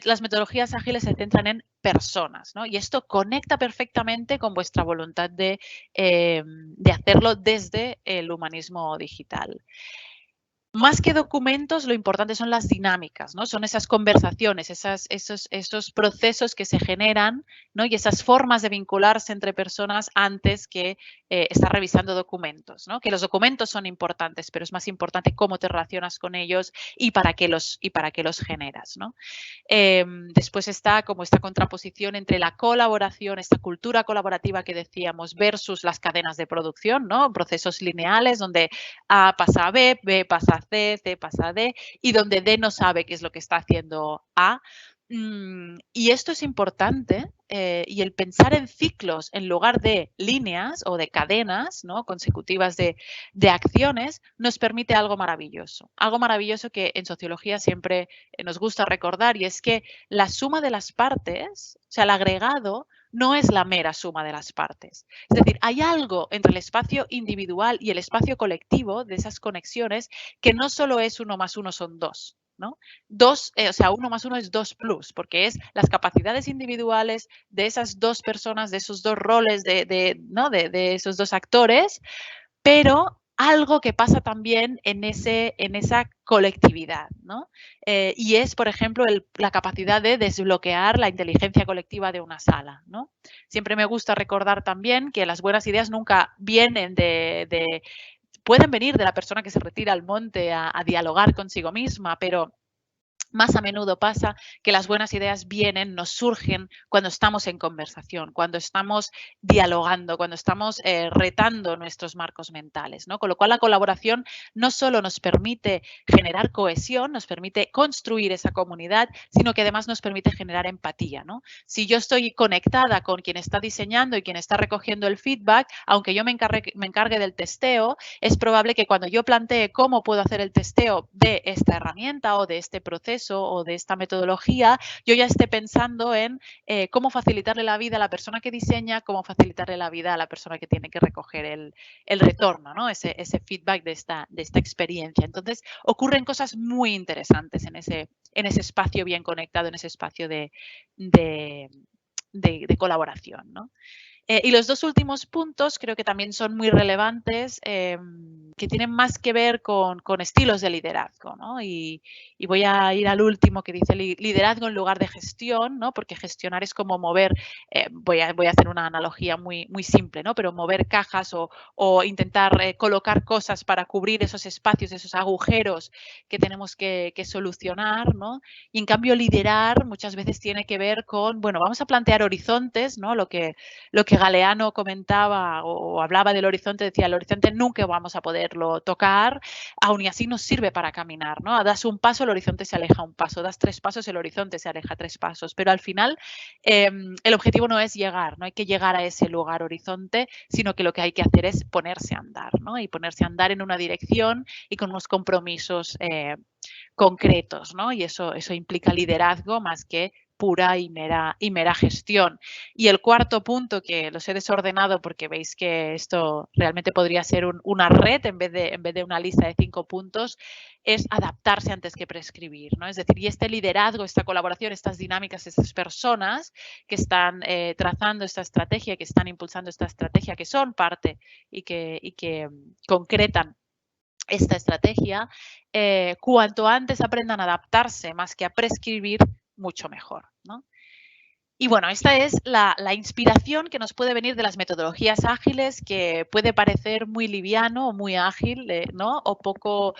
las metodologías ágiles se centran en personas, ¿no? Y esto conecta perfectamente con vuestra voluntad de hacerlo desde el humanismo digital. Más que documentos, lo importante son las dinámicas, ¿no? Son esas conversaciones, esos procesos que se generan, ¿no? Y esas formas de vincularse entre personas antes que estar revisando documentos, ¿no? Que los documentos son importantes, pero es más importante cómo te relacionas con ellos y para qué los generas, ¿no? Después está como esta contraposición entre la colaboración, esta cultura colaborativa que decíamos, versus las cadenas de producción, ¿no? Procesos lineales donde A pasa a B, B pasa a C, C pasa a D y donde D no sabe qué es lo que está haciendo A. Y esto es importante y el pensar en ciclos en lugar de líneas o de cadenas, ¿no? consecutivas de acciones nos permite algo maravilloso que en sociología siempre nos gusta recordar, y es que la suma de las partes, o sea, el agregado, no es la mera suma de las partes. Es decir, hay algo entre el espacio individual y el espacio colectivo de esas conexiones que no solo es 1 más 1 son 2. ¿No? 2, o sea, 1 más 1 es 2 plus, porque es las capacidades individuales de esas dos personas, de esos dos roles, ¿no? de esos dos actores, pero algo que pasa también en esa colectividad, ¿no? Y es, por ejemplo, la capacidad de desbloquear la inteligencia colectiva de una sala, ¿no? Siempre me gusta recordar también que las buenas ideas nunca vienen pueden venir de la persona que se retira al monte a dialogar consigo misma, pero más a menudo pasa que las buenas ideas nos surgen cuando estamos en conversación, cuando estamos dialogando, cuando estamos retando nuestros marcos mentales, ¿no? Con lo cual la colaboración no solo nos permite generar cohesión, nos permite construir esa comunidad, sino que además nos permite generar empatía, ¿no? Si yo estoy conectada con quien está diseñando y quien está recogiendo el feedback, aunque yo me encargue del testeo, es probable que cuando yo plantee cómo puedo hacer el testeo de esta herramienta o de este proceso o de esta metodología, yo ya esté pensando en cómo facilitarle la vida a la persona que diseña, cómo facilitarle la vida a la persona que tiene que recoger el retorno, ¿no? ese feedback de esta experiencia. Entonces, ocurren cosas muy interesantes en ese espacio bien conectado, en ese espacio de colaboración, ¿no? Y los dos últimos puntos creo que también son muy relevantes, que tienen más que ver con estilos de liderazgo, ¿no? Y voy a ir al último que dice liderazgo en lugar de gestión, ¿no? Porque gestionar es como mover, voy a hacer una analogía muy, muy simple, ¿no? Pero mover cajas o intentar colocar cosas para cubrir esos espacios, esos agujeros que tenemos que solucionar, ¿no? Y en cambio liderar muchas veces tiene que ver con, bueno, vamos a plantear horizontes, ¿no? Lo que Galeano comentaba o hablaba del horizonte, decía, el horizonte nunca vamos a poderlo tocar, aún y así nos sirve para caminar, ¿no? Das un paso, el horizonte se aleja un paso, das 3 pasos, el horizonte se aleja 3 pasos, pero al final el objetivo no es llegar, no hay que llegar a ese lugar horizonte, sino que lo que hay que hacer es ponerse a andar, ¿no? Y ponerse a andar en una dirección y con unos compromisos concretos, ¿no? Y eso implica liderazgo más que pura y mera gestión. Y el cuarto punto, que los he desordenado porque veis que esto realmente podría ser una red en vez de una lista de 5 puntos, es adaptarse antes que prescribir, ¿no? Es decir, y este liderazgo, esta colaboración, estas dinámicas, estas personas que están trazando esta estrategia, que están impulsando esta estrategia, que son parte y que concretan esta estrategia, cuanto antes aprendan a adaptarse más que a prescribir, mucho mejor, ¿no? Y bueno, esta es la inspiración que nos puede venir de las metodologías ágiles, que puede parecer muy liviano o muy ágil, ¿no? O poco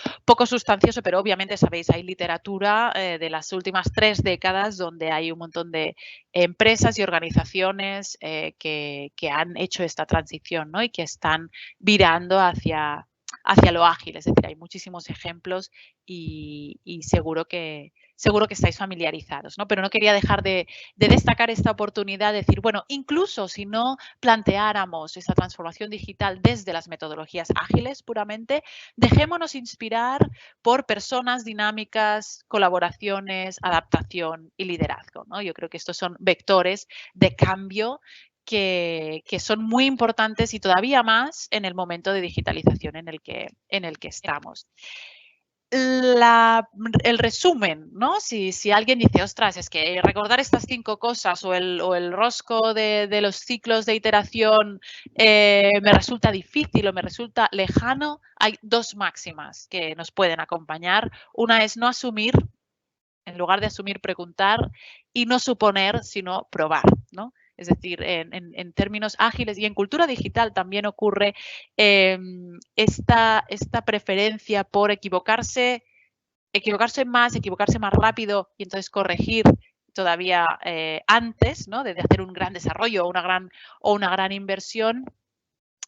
sustancioso, pero obviamente sabéis, hay literatura de las últimas 3 décadas donde hay un montón de empresas y organizaciones que han hecho esta transición, ¿no? Y que están virando hacia lo ágil. Es decir, hay muchísimos ejemplos y seguro que estáis familiarizados, ¿no? Pero no quería dejar de destacar esta oportunidad de decir, bueno, incluso si no planteáramos esta transformación digital desde las metodologías ágiles puramente, dejémonos inspirar por personas dinámicas, colaboraciones, adaptación y liderazgo, ¿no? Yo creo que estos son vectores de cambio que son muy importantes y todavía más en el momento de digitalización en el que estamos. el resumen, ¿no? Si alguien dice, ostras, es que recordar estas 5 cosas o el rosco de los ciclos de iteración me resulta difícil o me resulta lejano, hay 2 máximas que nos pueden acompañar. Una es no asumir, en lugar de asumir, preguntar, y no suponer, sino probar, ¿no? Es decir, en términos ágiles y en cultura digital también ocurre esta preferencia por equivocarse más rápido y entonces corregir todavía antes, ¿no? de hacer un gran desarrollo o una gran inversión.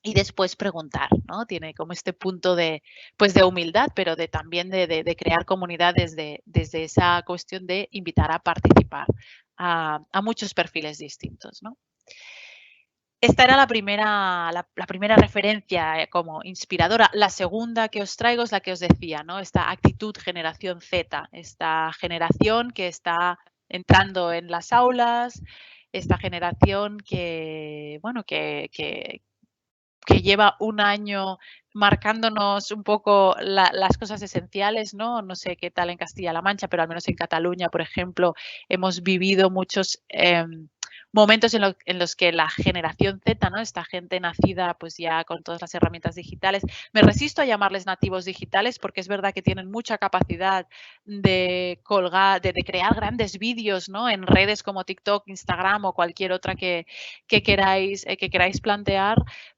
Y después preguntar, ¿no? Tiene como este punto de humildad, pero también de crear comunidad desde esa cuestión de invitar a participar a muchos perfiles distintos, ¿no? Esta era la primera referencia como inspiradora. La segunda que os traigo es la que os decía, ¿no? Esta actitud generación Z, esta generación que está entrando en las aulas, esta generación que, bueno, que lleva un año marcándonos un poco las cosas esenciales, ¿no? No sé qué tal en Castilla-La Mancha, pero al menos en Cataluña, por ejemplo, hemos vivido muchos momentos en los que la generación Z, ¿no? Esta gente nacida pues ya con todas las herramientas digitales, me resisto a llamarles nativos digitales porque es verdad que tienen mucha capacidad de colgar, de crear grandes vídeos, ¿no? En redes como TikTok, Instagram o cualquier otra que queráis plantear.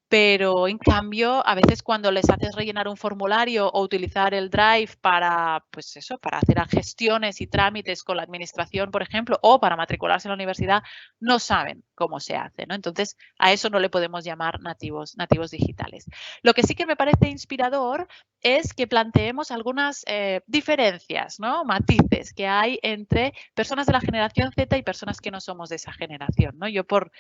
Pero en cambio, a veces cuando les haces rellenar un formulario o utilizar el Drive para, pues eso, para hacer gestiones y trámites con la administración, por ejemplo, o para matricularse en la universidad, no saben cómo se hace, ¿no? Entonces, a eso no le podemos llamar nativos digitales. Lo que sí que me parece inspirador es que planteemos algunas diferencias, ¿no? Matices que hay entre personas de la generación Z y personas que no somos de esa generación, ¿no? Yo por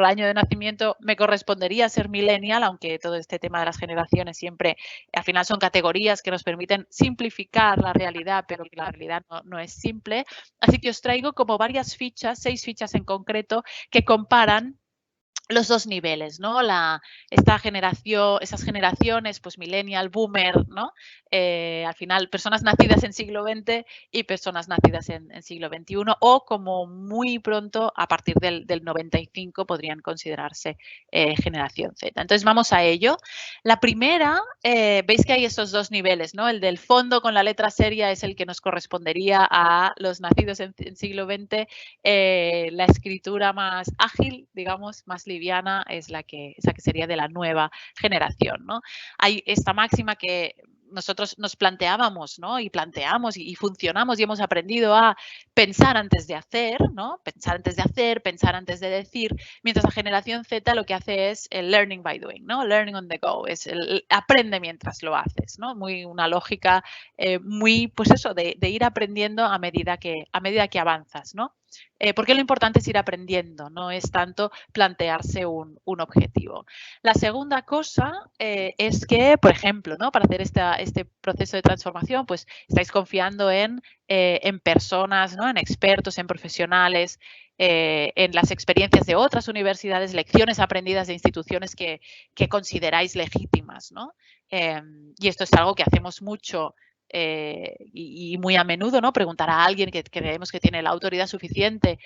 año de nacimiento me correspondería ser millennial, aunque todo este tema de las generaciones siempre, al final son categorías que nos permiten simplificar la realidad, pero que la realidad no es simple. Así que os traigo como varias fichas, 6 fichas en concreto, que comparan los 2 niveles, ¿no? Esas generaciones, pues millennial, boomer, ¿no? Al final, personas nacidas en siglo XX y personas nacidas en siglo XXI, o como muy pronto, a partir del 95, podrían considerarse generación Z. Entonces, vamos a ello. La primera, veis que hay estos 2 niveles, ¿no? El del fondo con la letra seria es el que nos correspondería a los nacidos en siglo XX. La escritura más ágil, digamos, más liviana, es la que sería de la nueva generación, ¿no? Hay esta máxima que nosotros nos planteábamos, ¿no? Y planteamos y funcionamos y hemos aprendido a pensar antes de hacer, ¿no? Pensar antes de hacer, pensar antes de decir, mientras la generación Z lo que hace es el learning by doing, ¿no? Learning on the go, es el aprende mientras lo haces, ¿no? Una lógica muy, pues eso, de ir aprendiendo a medida que avanzas, ¿no? Porque lo importante es ir aprendiendo, no es tanto plantearse un objetivo. La segunda cosa es que, por ejemplo, ¿no? Para hacer este proceso de transformación, pues estáis confiando en personas, ¿no? En expertos, en profesionales, en las experiencias de otras universidades, lecciones aprendidas de instituciones que consideráis legítimas, ¿no? Y esto es algo que hacemos mucho y muy a menudo, ¿no? Preguntar a alguien que creemos que tiene la autoridad suficiente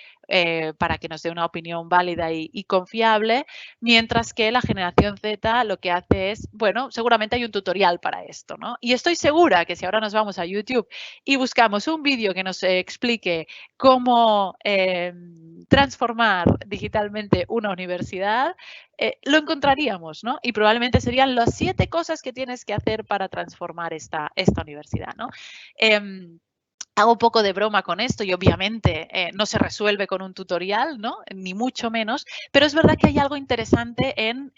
para que nos dé una opinión válida y confiable, mientras que la generación Z lo que hace es, bueno, seguramente hay un tutorial para esto, ¿no? Y estoy segura que si ahora nos vamos a YouTube y buscamos un vídeo que nos explique cómo transformar digitalmente una universidad, lo encontraríamos, ¿no? Y probablemente serían las 7 cosas que tienes que hacer para transformar esta universidad, ¿no? Hago un poco de broma con esto y obviamente no se resuelve con un tutorial, ¿no? Ni mucho menos, pero es verdad que hay algo interesante en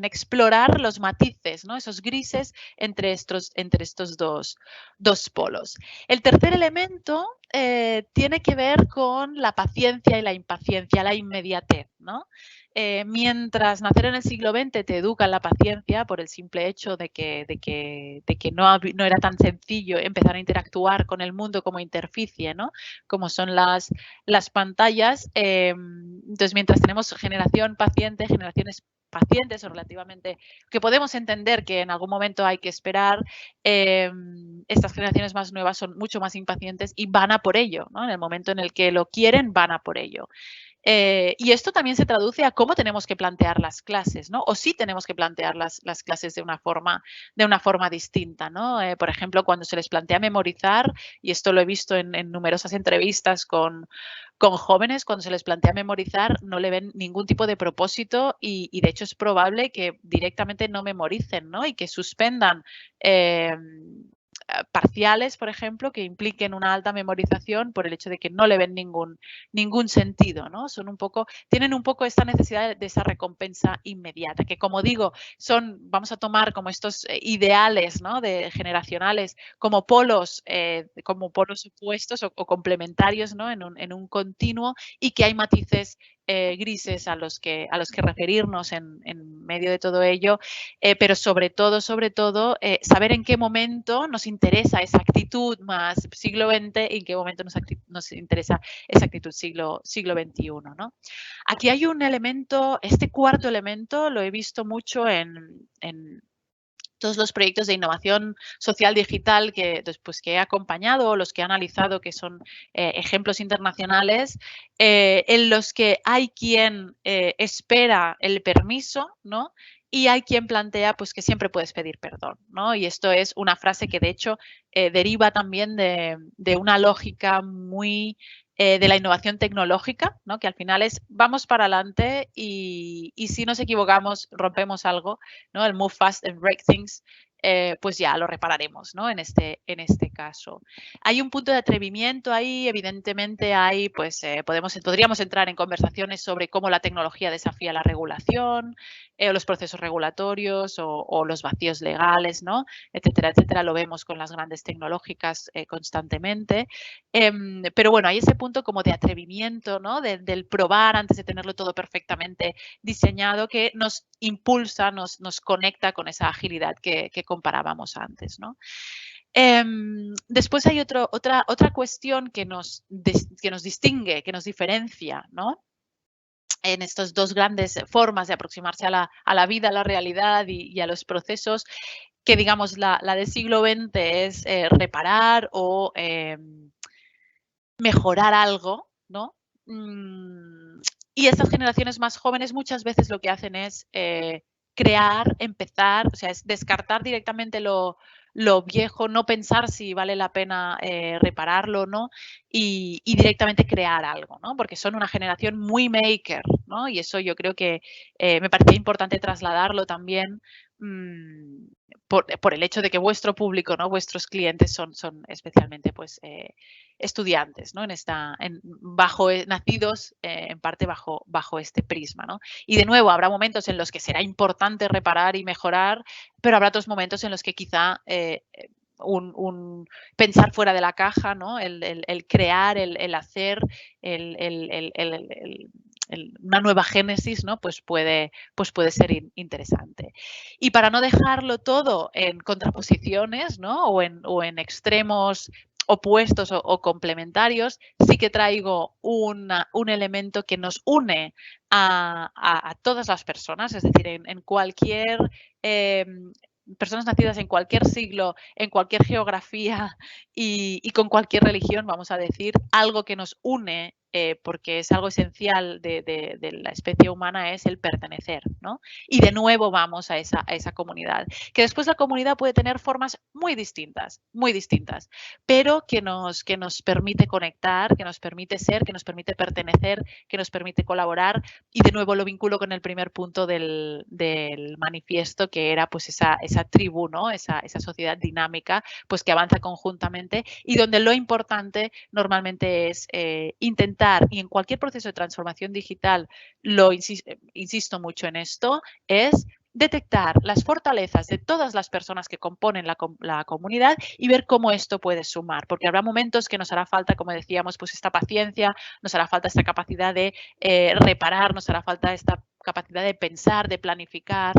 explorar los matices, ¿no? Esos grises entre estos dos polos. El tercer elemento tiene que ver con la paciencia y la impaciencia, la inmediatez, ¿no? Mientras nacer en el siglo XX te educa en la paciencia por el simple hecho de que no era tan sencillo empezar a interactuar con el mundo como interficie, ¿no? Como son las pantallas. Entonces, mientras tenemos generación paciente, generación pacientes o relativamente, que podemos entender que en algún momento hay que esperar, estas generaciones más nuevas son mucho más impacientes y van a por ello, ¿no? En el momento en el que lo quieren, van a por ello. Y esto también se traduce a cómo tenemos que plantear las clases, ¿no? O sí tenemos que plantear las clases de una forma distinta, ¿no? Por ejemplo, cuando se les plantea memorizar, y esto lo he visto en numerosas entrevistas con jóvenes, cuando se les plantea memorizar no le ven ningún tipo de propósito y de hecho es probable que directamente no memoricen, ¿no? Y que suspendan parciales, por ejemplo, que impliquen una alta memorización por el hecho de que no le ven ningún sentido, ¿no? Tienen un poco esta necesidad de esa recompensa inmediata, que como digo, vamos a tomar como estos ideales, ¿no? Generacionales como polos opuestos o complementarios, ¿no? En un continuo, y que hay matices grises a los que referirnos en medio de todo ello, pero sobre todo, saber en qué momento nos interesa esa actitud más siglo XX y en qué momento nos interesa esa actitud siglo XXI, ¿no? Aquí hay un elemento, este cuarto elemento lo he visto mucho en todos los proyectos de innovación social digital que he acompañado, los que he analizado, que son ejemplos internacionales, en los que hay quien espera el permiso, ¿no? Y hay quien plantea pues, que siempre puedes pedir perdón, ¿no? Y esto es una frase que de hecho deriva también de una lógica muy de la innovación tecnológica, ¿no? Que al final es vamos para adelante y si nos equivocamos, rompemos algo, ¿no? El move fast and break things, pues ya lo repararemos, ¿no? En este caso. Hay un punto de atrevimiento ahí, evidentemente hay, pues podríamos entrar en conversaciones sobre cómo la tecnología desafía la regulación, los procesos regulatorios o los vacíos legales, ¿no? Etcétera, etcétera. Lo vemos con las grandes tecnológicas constantemente. Pero bueno, hay ese punto como de atrevimiento, ¿no? Del probar antes de tenerlo todo perfectamente diseñado, que nos impulsa, nos conecta con esa agilidad que comparábamos antes, ¿no? Después hay otra cuestión que nos distingue, que nos diferencia, ¿no? En estas dos grandes formas de aproximarse a la vida, a la realidad y a los procesos, que digamos la del siglo XX es reparar o mejorar algo, ¿no? Y estas generaciones más jóvenes muchas veces lo que hacen es crear, empezar, o sea, es descartar directamente lo viejo, no pensar si vale la pena repararlo o no, y directamente crear algo, ¿no? Porque son una generación muy maker, ¿no? Y eso yo creo que me parecía importante trasladarlo también por el hecho de que vuestro público, ¿no? Vuestros clientes son especialmente pues estudiantes, ¿no? Nacidos en parte bajo este prisma, ¿no? Y de nuevo, habrá momentos en los que será importante reparar y mejorar, pero habrá otros momentos en los que quizá un pensar fuera de la caja, ¿no? El crear, el hacer, una nueva génesis, ¿no? Pues puede ser interesante. Y para no dejarlo todo en contraposiciones, ¿no? O en extremos opuestos o complementarios, sí que traigo un elemento que nos une a todas las personas, es decir, en cualquier personas nacidas en cualquier siglo, en cualquier geografía y con cualquier religión, vamos a decir, algo que nos une, porque es algo esencial de la especie humana, es el pertenecer, ¿no? Y de nuevo vamos a esa comunidad, que después la comunidad puede tener formas muy distintas, pero que nos permite conectar, que nos permite ser, que nos permite pertenecer, que nos permite colaborar, y de nuevo lo vinculo con el primer punto del manifiesto, que era pues esa tribu, ¿no? Esa sociedad dinámica, pues que avanza conjuntamente y donde lo importante normalmente es intentar, y en cualquier proceso de transformación digital, insisto mucho en esto, es detectar las fortalezas de todas las personas que componen la comunidad y ver cómo esto puede sumar, porque habrá momentos que nos hará falta, como decíamos, pues esta paciencia, nos hará falta esta capacidad de reparar, nos hará falta esta capacidad de pensar, de planificar,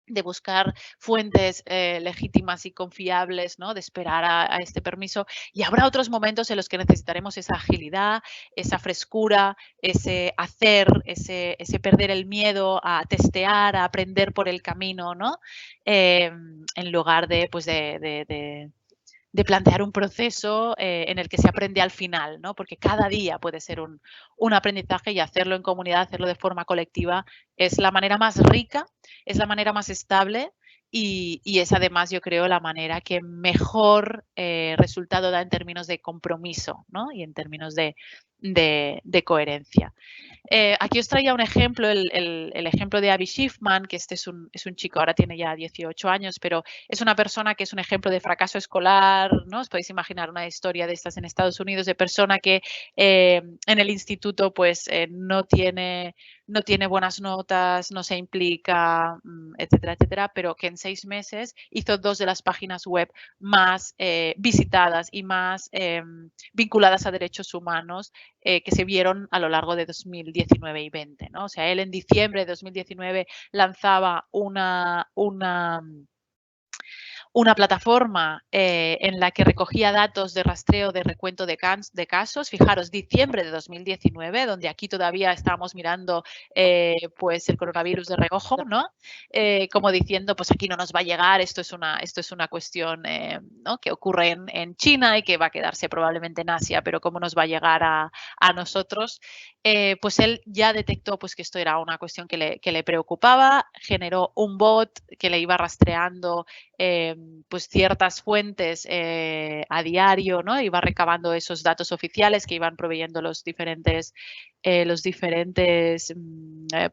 de buscar fuentes legítimas y confiables, ¿no? De esperar a este permiso. Y habrá otros momentos en los que necesitaremos esa agilidad, esa frescura, ese hacer, ese perder el miedo a testear, a aprender por el camino, ¿no? En lugar de, pues de plantear un proceso en el que se aprende al final, ¿no? Porque cada día puede ser un aprendizaje y hacerlo en comunidad, hacerlo de forma colectiva, es la manera más rica, es la manera más estable y es además, yo creo, la manera que mejor resultado da en términos de compromiso, ¿no? Y en términos de coherencia. Aquí os traía un ejemplo, el ejemplo de Avi Schiffman, que este es un chico, ahora tiene ya 18 años, pero es una persona que es un ejemplo de fracaso escolar, ¿no? Os podéis imaginar una historia de estas en Estados Unidos, de persona que en el instituto pues no tiene buenas notas, no se implica, etcétera, etcétera, pero que en 6 meses hizo 2 de las páginas web más visitadas y más vinculadas a derechos humanos que se vieron a lo largo de 2019 y 20, ¿no? O sea, él en diciembre de 2019 lanzaba una plataforma en la que recogía datos de rastreo de recuento de casos. Fijaros, diciembre de 2019, donde aquí todavía estábamos mirando pues el coronavirus de reojo, ¿no? Como diciendo, pues aquí no nos va a llegar, esto es una cuestión ¿no? que ocurre en China y que va a quedarse probablemente en Asia, pero cómo nos va a llegar a nosotros. Pues él ya detectó pues, que esto era una cuestión que le preocupaba, generó un bot que le iba rastreando pues ciertas fuentes a diario, ¿no? Iba recabando esos datos oficiales que iban proveyendo los diferentes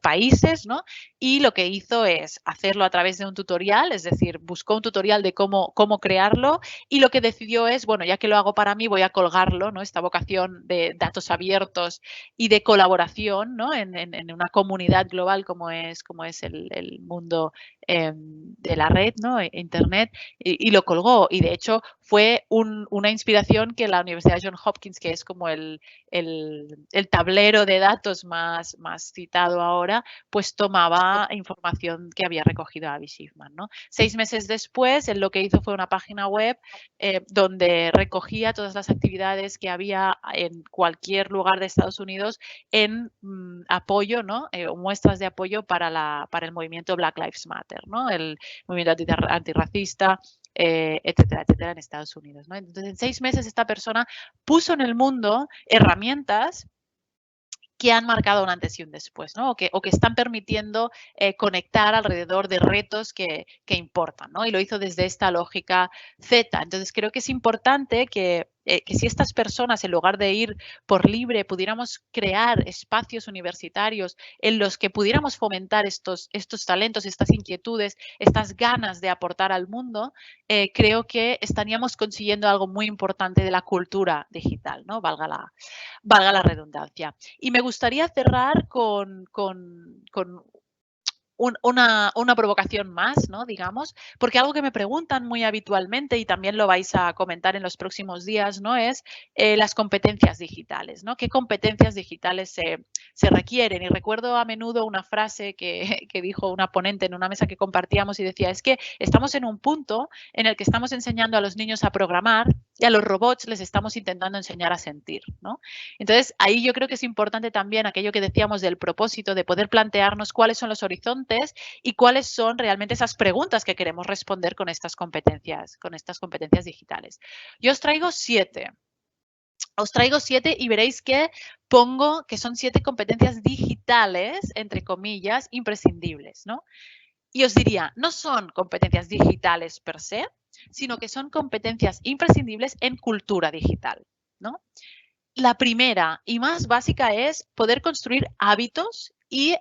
países, ¿no? Y lo que hizo es hacerlo a través de un tutorial, es decir, buscó un tutorial de cómo crearlo y lo que decidió es, bueno, ya que lo hago para mí, voy a colgarlo, ¿no? Esta vocación de datos abiertos y de colaboración, ¿no? En una comunidad global como es el mundo de la red, ¿no? Internet, y lo colgó. Y de hecho fue una inspiración que la Universidad de Johns Hopkins, que es como el tablero de datos más citado ahora, pues tomaba información que había recogido Avi Schiffman, ¿no? 6 meses después, él lo que hizo fue una página web donde recogía todas las actividades que había en cualquier lugar de Estados Unidos en apoyo, ¿no? Muestras de apoyo para el movimiento Black Lives Matter, ¿no? El movimiento antirracista, etcétera, etcétera, en Estados Unidos, ¿no? Entonces, en 6 meses esta persona puso en el mundo herramientas que han marcado un antes y un después, ¿no? O que están permitiendo conectar alrededor de retos que importan, ¿no? Y lo hizo desde esta lógica Z. Entonces, creo que es importante que si estas personas, en lugar de ir por libre, pudiéramos crear espacios universitarios en los que pudiéramos fomentar estos talentos, estas inquietudes, estas ganas de aportar al mundo, creo que estaríamos consiguiendo algo muy importante de la cultura digital, ¿no? Valga la redundancia. Y me gustaría cerrar con una provocación más, ¿no? Digamos, porque algo que me preguntan muy habitualmente y también lo vais a comentar en los próximos días, ¿no? Es las competencias digitales, ¿no? ¿Qué competencias digitales se requieren? Y recuerdo a menudo una frase que dijo una ponente en una mesa que compartíamos y decía, es que estamos en un punto en el que estamos enseñando a los niños a programar y a los robots les estamos intentando enseñar a sentir, ¿no? Entonces, ahí yo creo que es importante también aquello que decíamos del propósito de poder plantearnos cuáles son los horizontes y cuáles son realmente esas preguntas que queremos responder con estas competencias digitales. Yo os traigo 7. Os traigo 7 y veréis que pongo que son 7 competencias digitales, entre comillas, imprescindibles, ¿no? Y os diría, no son competencias digitales per se, sino que son competencias imprescindibles en cultura digital, ¿no? La primera y más básica es poder construir hábitos y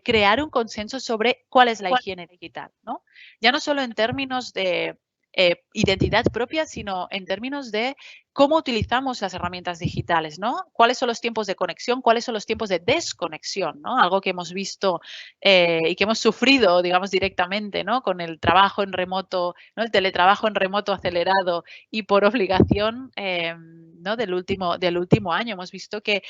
crear un consenso sobre cuál es la higiene digital, ¿no? Ya no solo en términos de identidad propia, sino en términos de cómo utilizamos las herramientas digitales, ¿no? ¿Cuáles son los tiempos de conexión? ¿Cuáles son los tiempos de desconexión? ¿No? Algo que hemos visto y que hemos sufrido, digamos, directamente, ¿no? Con el trabajo en remoto, ¿no? El teletrabajo en remoto acelerado y por obligación, ¿no? del último año. Hemos visto que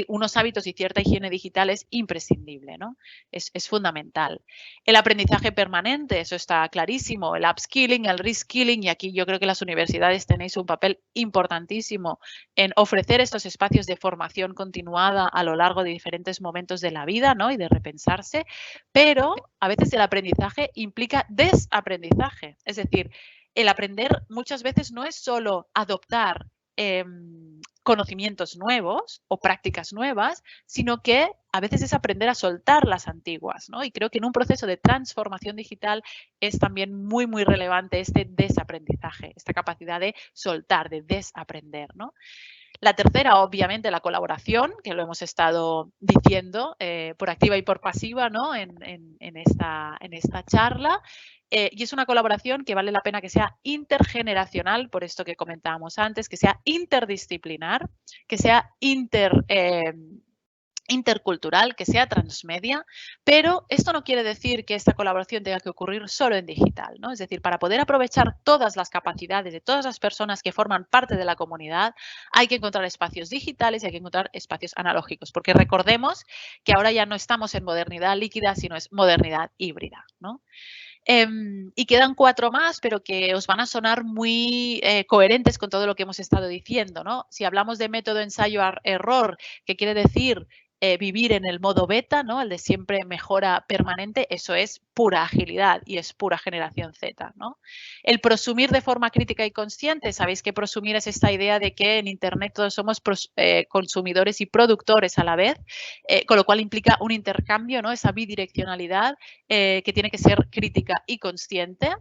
unos hábitos y cierta higiene digital es imprescindible, ¿no? Es fundamental. El aprendizaje permanente, eso está clarísimo, el upskilling, el reskilling, y aquí yo creo que las universidades tenéis un papel importantísimo en ofrecer estos espacios de formación continuada a lo largo de diferentes momentos de la vida, ¿no? Y de repensarse, pero a veces el aprendizaje implica desaprendizaje, es decir, el aprender muchas veces no es solo adoptar conocimientos nuevos o prácticas nuevas, sino que a veces es aprender a soltar las antiguas, ¿no? Y creo que en un proceso de transformación digital es también muy, muy relevante este desaprendizaje, esta capacidad de soltar, de desaprender, ¿no? La tercera, obviamente, la colaboración, que lo hemos estado diciendo por activa y por pasiva, ¿no? en esta charla. Y es una colaboración que vale la pena que sea intergeneracional, por esto que comentábamos antes, que sea interdisciplinar, que sea intercultural, que sea transmedia, pero esto no quiere decir que esta colaboración tenga que ocurrir solo en digital, ¿no? Es decir, para poder aprovechar todas las capacidades de todas las personas que forman parte de la comunidad, hay que encontrar espacios digitales y hay que encontrar espacios analógicos, porque recordemos que ahora ya no estamos en modernidad líquida, sino es modernidad híbrida, ¿no? Y quedan 4 más, pero que os van a sonar muy coherentes con todo lo que hemos estado diciendo, ¿no? Si hablamos de método ensayo-error, que quiere decir vivir en el modo beta, ¿no? El de siempre mejora permanente, eso es pura agilidad y es pura generación Z, ¿no? El prosumir de forma crítica y consciente, sabéis que prosumir es esta idea de que en Internet todos somos consumidores y productores a la vez, con lo cual implica un intercambio, ¿no? Esa bidireccionalidad que tiene que ser crítica y consciente.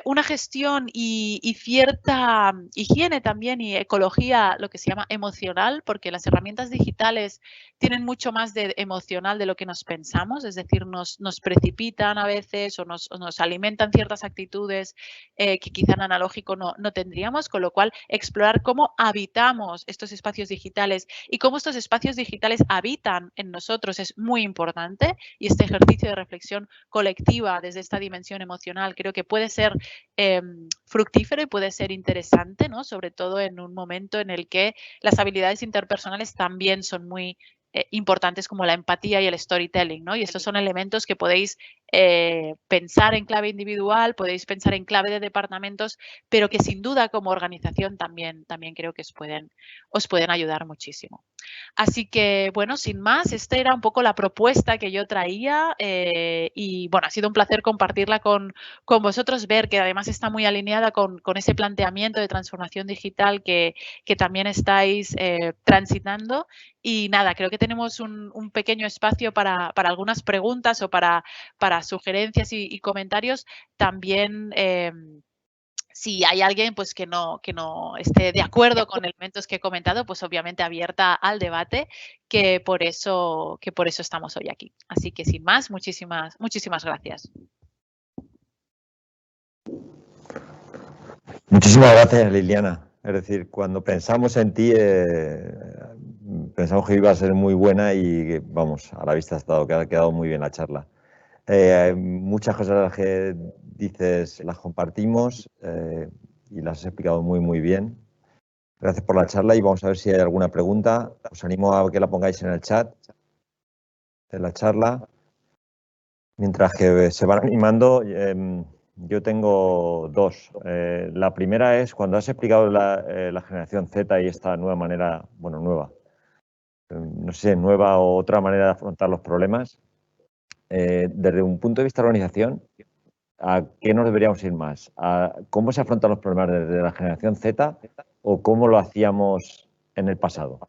Una gestión y cierta higiene también y ecología, lo que se llama emocional, porque las herramientas digitales tienen mucho más de emocional de lo que nos pensamos, es decir, nos precipitan a veces o nos alimentan ciertas actitudes que quizá en analógico no tendríamos, con lo cual explorar cómo habitamos estos espacios digitales y cómo estos espacios digitales habitan en nosotros es muy importante, y este ejercicio de reflexión colectiva desde esta dimensión emocional creo que puede ser fructífero y puede ser interesante, ¿no? Sobre todo en un momento en el que las habilidades interpersonales también son muy importantes, como la empatía y el storytelling, ¿no? Y estos son elementos que podéis pensar en clave individual, podéis pensar en clave de departamentos, pero que sin duda como organización también creo que os pueden ayudar muchísimo. Así que, bueno, sin más, esta era un poco la propuesta que yo traía y, bueno, ha sido un placer compartirla con vosotros, ver que además está muy alineada con ese planteamiento de transformación digital que también estáis transitando. Y nada, creo que tenemos un pequeño espacio para algunas preguntas o para sugerencias y comentarios. También si hay alguien pues que no esté de acuerdo con elementos que he comentado, pues obviamente abierta al debate, que por eso estamos hoy aquí. Así que sin más, muchísimas gracias. Muchísimas gracias, Liliana. Es decir, cuando pensamos en ti, pensamos que iba a ser muy buena y, vamos, a la vista ha estado, que ha quedado muy bien la charla. Muchas cosas de las que dices las compartimos y las has explicado muy, muy bien. Gracias por la charla y vamos a ver si hay alguna pregunta. Os animo a que la pongáis en el chat de la charla. Mientras que se van animando, yo tengo 2. La primera es, cuando has explicado la generación Z y esta nueva manera, bueno, nueva, no sé, nueva o otra manera de afrontar los problemas, desde un punto de vista de organización, ¿a qué nos deberíamos ir más? ¿A cómo se afrontan los problemas desde la generación Z o cómo lo hacíamos en el pasado?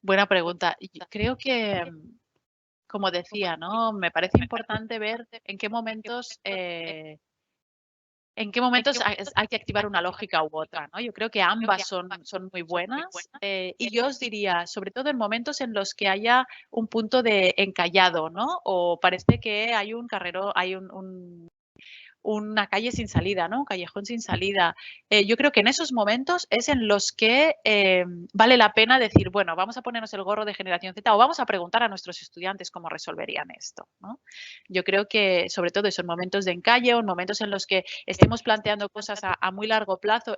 Buena pregunta. Yo creo que, como decía, ¿no? Me parece importante ver en qué momentos hay que activar una lógica u otra, ¿no? Yo creo que ambas son muy buenas y yo os diría, sobre todo en momentos en los que haya un punto de encallado, ¿no? O parece que hay un una calle sin salida, ¿no? Un callejón sin salida. Yo creo que en esos momentos es en los que vale la pena decir, bueno, vamos a ponernos el gorro de generación Z o vamos a preguntar a nuestros estudiantes cómo resolverían esto, ¿no? Yo creo que sobre todo eso, en momentos de encalle o en momentos en los que estemos planteando cosas a muy largo plazo,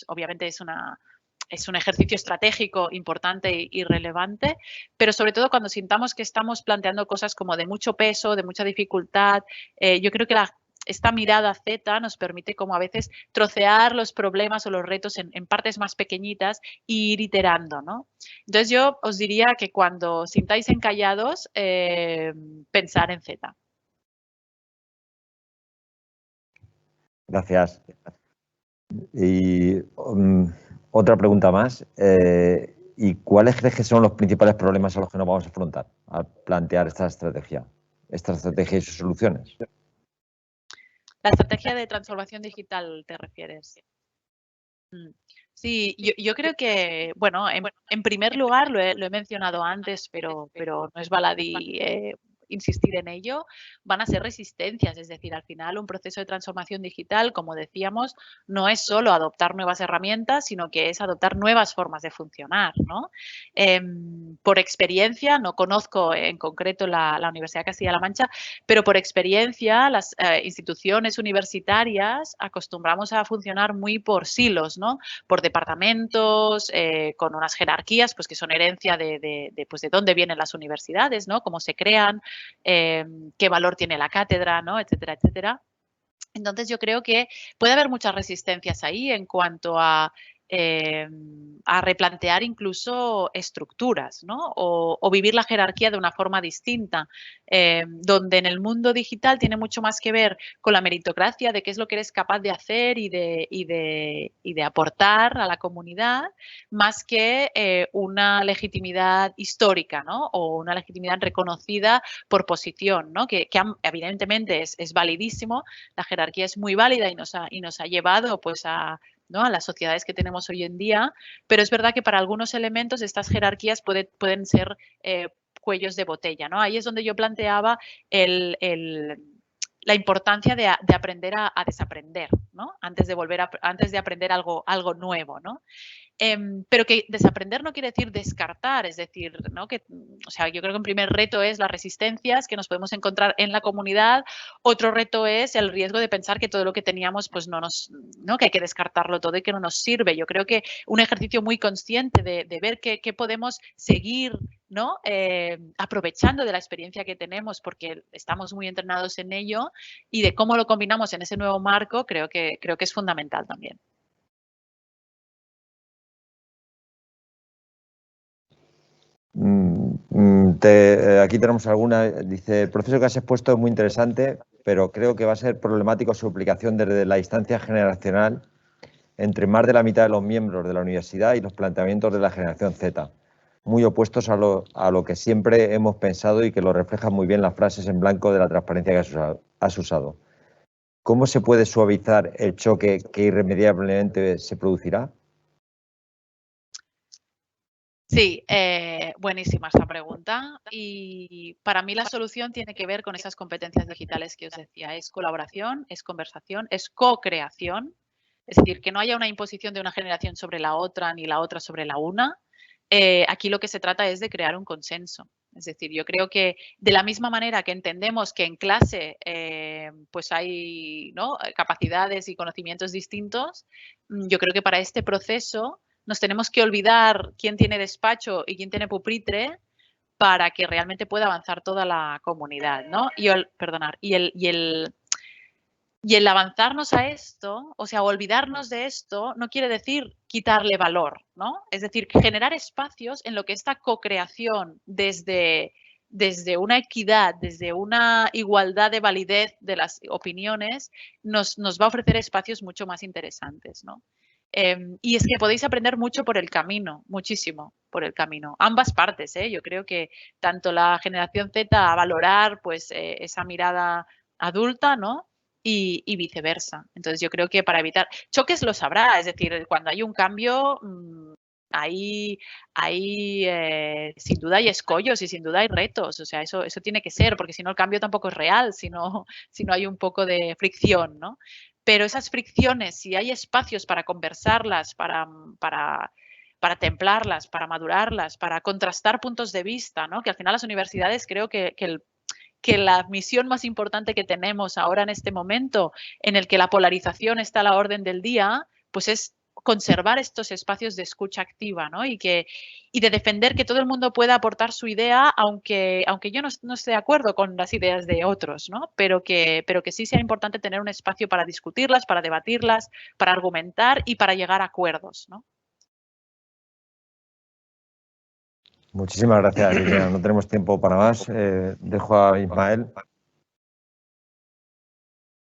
obviamente es un ejercicio estratégico importante y relevante, pero sobre todo cuando sintamos que estamos planteando cosas como de mucho peso, de mucha dificultad, yo creo que esta mirada Z nos permite como a veces trocear los problemas o los retos en partes más pequeñitas e ir iterando, ¿no? Entonces yo os diría que cuando sintáis encallados, pensar en Z. Gracias. Y otra pregunta más. ¿Y cuáles crees que son los principales problemas a los que nos vamos a afrontar al plantear esta estrategia y sus soluciones? La estrategia de transformación digital, ¿te refieres? Sí, yo creo que, bueno, en primer lugar, lo he mencionado antes, pero no es baladí insistir en ello, van a ser resistencias, es decir, al final un proceso de transformación digital, como decíamos, no es solo adoptar nuevas herramientas, sino que es adoptar nuevas formas de funcionar, ¿no? Por experiencia, no conozco en concreto la Universidad de Castilla-La Mancha, pero por experiencia las instituciones universitarias acostumbramos a funcionar muy por silos, ¿no? Por departamentos, con unas jerarquías pues, que son herencia pues, de dónde vienen las universidades, ¿no? Cómo se crean, qué valor tiene la cátedra, ¿no? Etcétera, etcétera. Entonces yo creo que puede haber muchas resistencias ahí en cuanto a replantear incluso estructuras, ¿no? O vivir la jerarquía de una forma distinta, donde en el mundo digital tiene mucho más que ver con la meritocracia de qué es lo que eres capaz de hacer y de aportar a la comunidad, más que una legitimidad histórica, ¿no? O una legitimidad reconocida por posición, ¿no? Que evidentemente es validísimo, la jerarquía es muy válida y nos ha llevado pues a las sociedades que tenemos hoy en día, pero es verdad que para algunos elementos estas jerarquías pueden ser cuellos de botella, ¿no? Ahí es donde yo planteaba la importancia de aprender a desaprender, ¿no? Antes de aprender algo nuevo, ¿no? Pero que desaprender no quiere decir descartar, es decir, ¿no? O sea, yo creo que un primer reto es las resistencias que nos podemos encontrar en la comunidad, otro reto es el riesgo de pensar que todo lo que teníamos pues ¿no? Que hay que descartarlo todo y que no nos sirve. Yo creo que un ejercicio muy consciente de ver qué podemos seguir, ¿no? Aprovechando de la experiencia que tenemos porque estamos muy entrenados en ello y de cómo lo combinamos en ese nuevo marco, creo que es fundamental también. Aquí tenemos alguna. Dice, el proceso que has expuesto es muy interesante, pero creo que va a ser problemático su aplicación desde la distancia generacional entre más de la mitad de los miembros de la universidad y los planteamientos de la generación Z, muy opuestos a lo que siempre hemos pensado y que lo reflejan muy bien las frases en blanco de la transparencia que has usado. ¿Cómo se puede suavizar el choque que irremediablemente se producirá? Sí, buenísima esta pregunta y para mí la solución tiene que ver con esas competencias digitales que os decía. Es colaboración, es conversación, es co-creación, es decir, que no haya una imposición de una generación sobre la otra ni la otra sobre la una. Aquí lo que se trata es de crear un consenso. Es decir, yo creo que de la misma manera que entendemos que en clase pues hay, ¿no? capacidades y conocimientos distintos, yo creo que para este proceso nos tenemos que olvidar quién tiene despacho y quién tiene pupitre para que realmente pueda avanzar toda la comunidad, ¿no? Y el avanzarnos a esto, o sea, olvidarnos de esto, no quiere decir quitarle valor, ¿no? Es decir, generar espacios en lo que esta co-creación desde una equidad, desde una igualdad de validez de las opiniones, nos va a ofrecer espacios mucho más interesantes, ¿no? Y es que podéis aprender mucho por el camino, muchísimo por el camino. Ambas partes, ¿eh? Yo creo que tanto la generación Z a valorar pues esa mirada adulta, ¿no? Y viceversa. Entonces yo creo que para evitar choques los habrá, es decir, cuando hay un cambio Ahí sin duda hay escollos y sin duda hay retos, o sea, eso tiene que ser, porque si no el cambio tampoco es real, si no hay un poco de fricción, ¿no? Pero esas fricciones, si hay espacios para conversarlas, para templarlas, para madurarlas, para contrastar puntos de vista, ¿no? Que al final las universidades creo que la misión más importante que tenemos ahora en este momento, en el que la polarización está a la orden del día, pues es conservar estos espacios de escucha activa, ¿no? Y de defender que todo el mundo pueda aportar su idea, aunque yo no esté de acuerdo con las ideas de otros, ¿no? Pero que sí sea importante tener un espacio para discutirlas, para debatirlas, para argumentar y para llegar a acuerdos, ¿no? Muchísimas gracias, Liliana. No tenemos tiempo para más. Dejo a Ismael.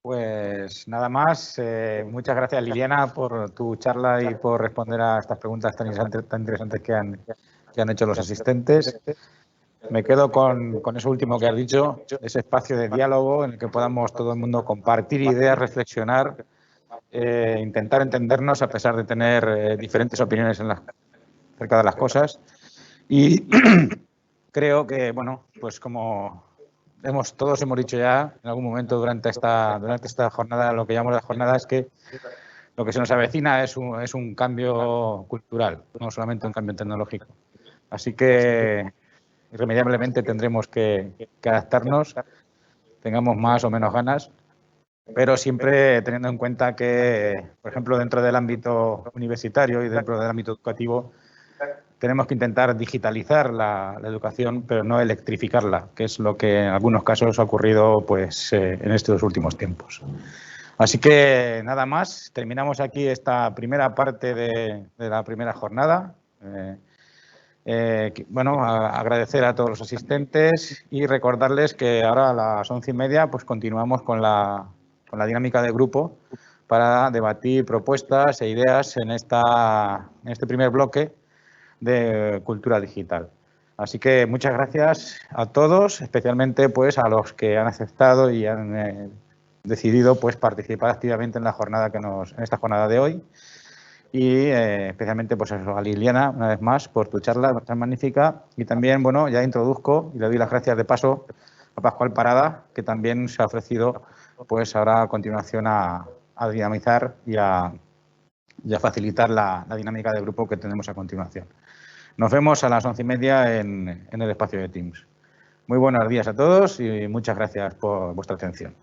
Pues nada más. Muchas gracias, Liliana, por tu charla y por responder a estas preguntas tan interesantes que han hecho los asistentes. Me quedo con eso último que has dicho, ese espacio de diálogo en el que podamos todo el mundo compartir ideas, reflexionar, intentar entendernos a pesar de tener diferentes opiniones acerca de las cosas. Y creo que, bueno, pues como todos hemos dicho ya en algún momento durante esta jornada, lo que llamamos la jornada es que lo que se nos avecina es un cambio cultural, no solamente un cambio tecnológico. Así que irremediablemente tendremos que adaptarnos, tengamos más o menos ganas, pero siempre teniendo en cuenta que, por ejemplo, dentro del ámbito universitario y dentro del ámbito educativo, tenemos que intentar digitalizar la educación, pero no electrificarla, que es lo que en algunos casos ha ocurrido pues, en estos últimos tiempos. Así que nada más, terminamos aquí esta primera parte de la primera jornada. Bueno, agradecer a todos los asistentes y recordarles que ahora a las 11:30 pues continuamos con la dinámica de grupo para debatir propuestas e ideas en este primer bloque de cultura digital. Así que muchas gracias a todos, especialmente pues a los que han aceptado y han decidido pues participar activamente en la jornada en esta jornada de hoy. Y especialmente pues a Liliana, una vez más, por tu charla tan magnífica. Y también, bueno, ya introduzco y le doy las gracias de paso a Pascual Parada, que también se ha ofrecido pues ahora a continuación a dinamizar y a facilitar la dinámica de grupo que tenemos a continuación. Nos vemos a las 11:30 en el espacio de Teams. Muy buenos días a todos y muchas gracias por vuestra atención.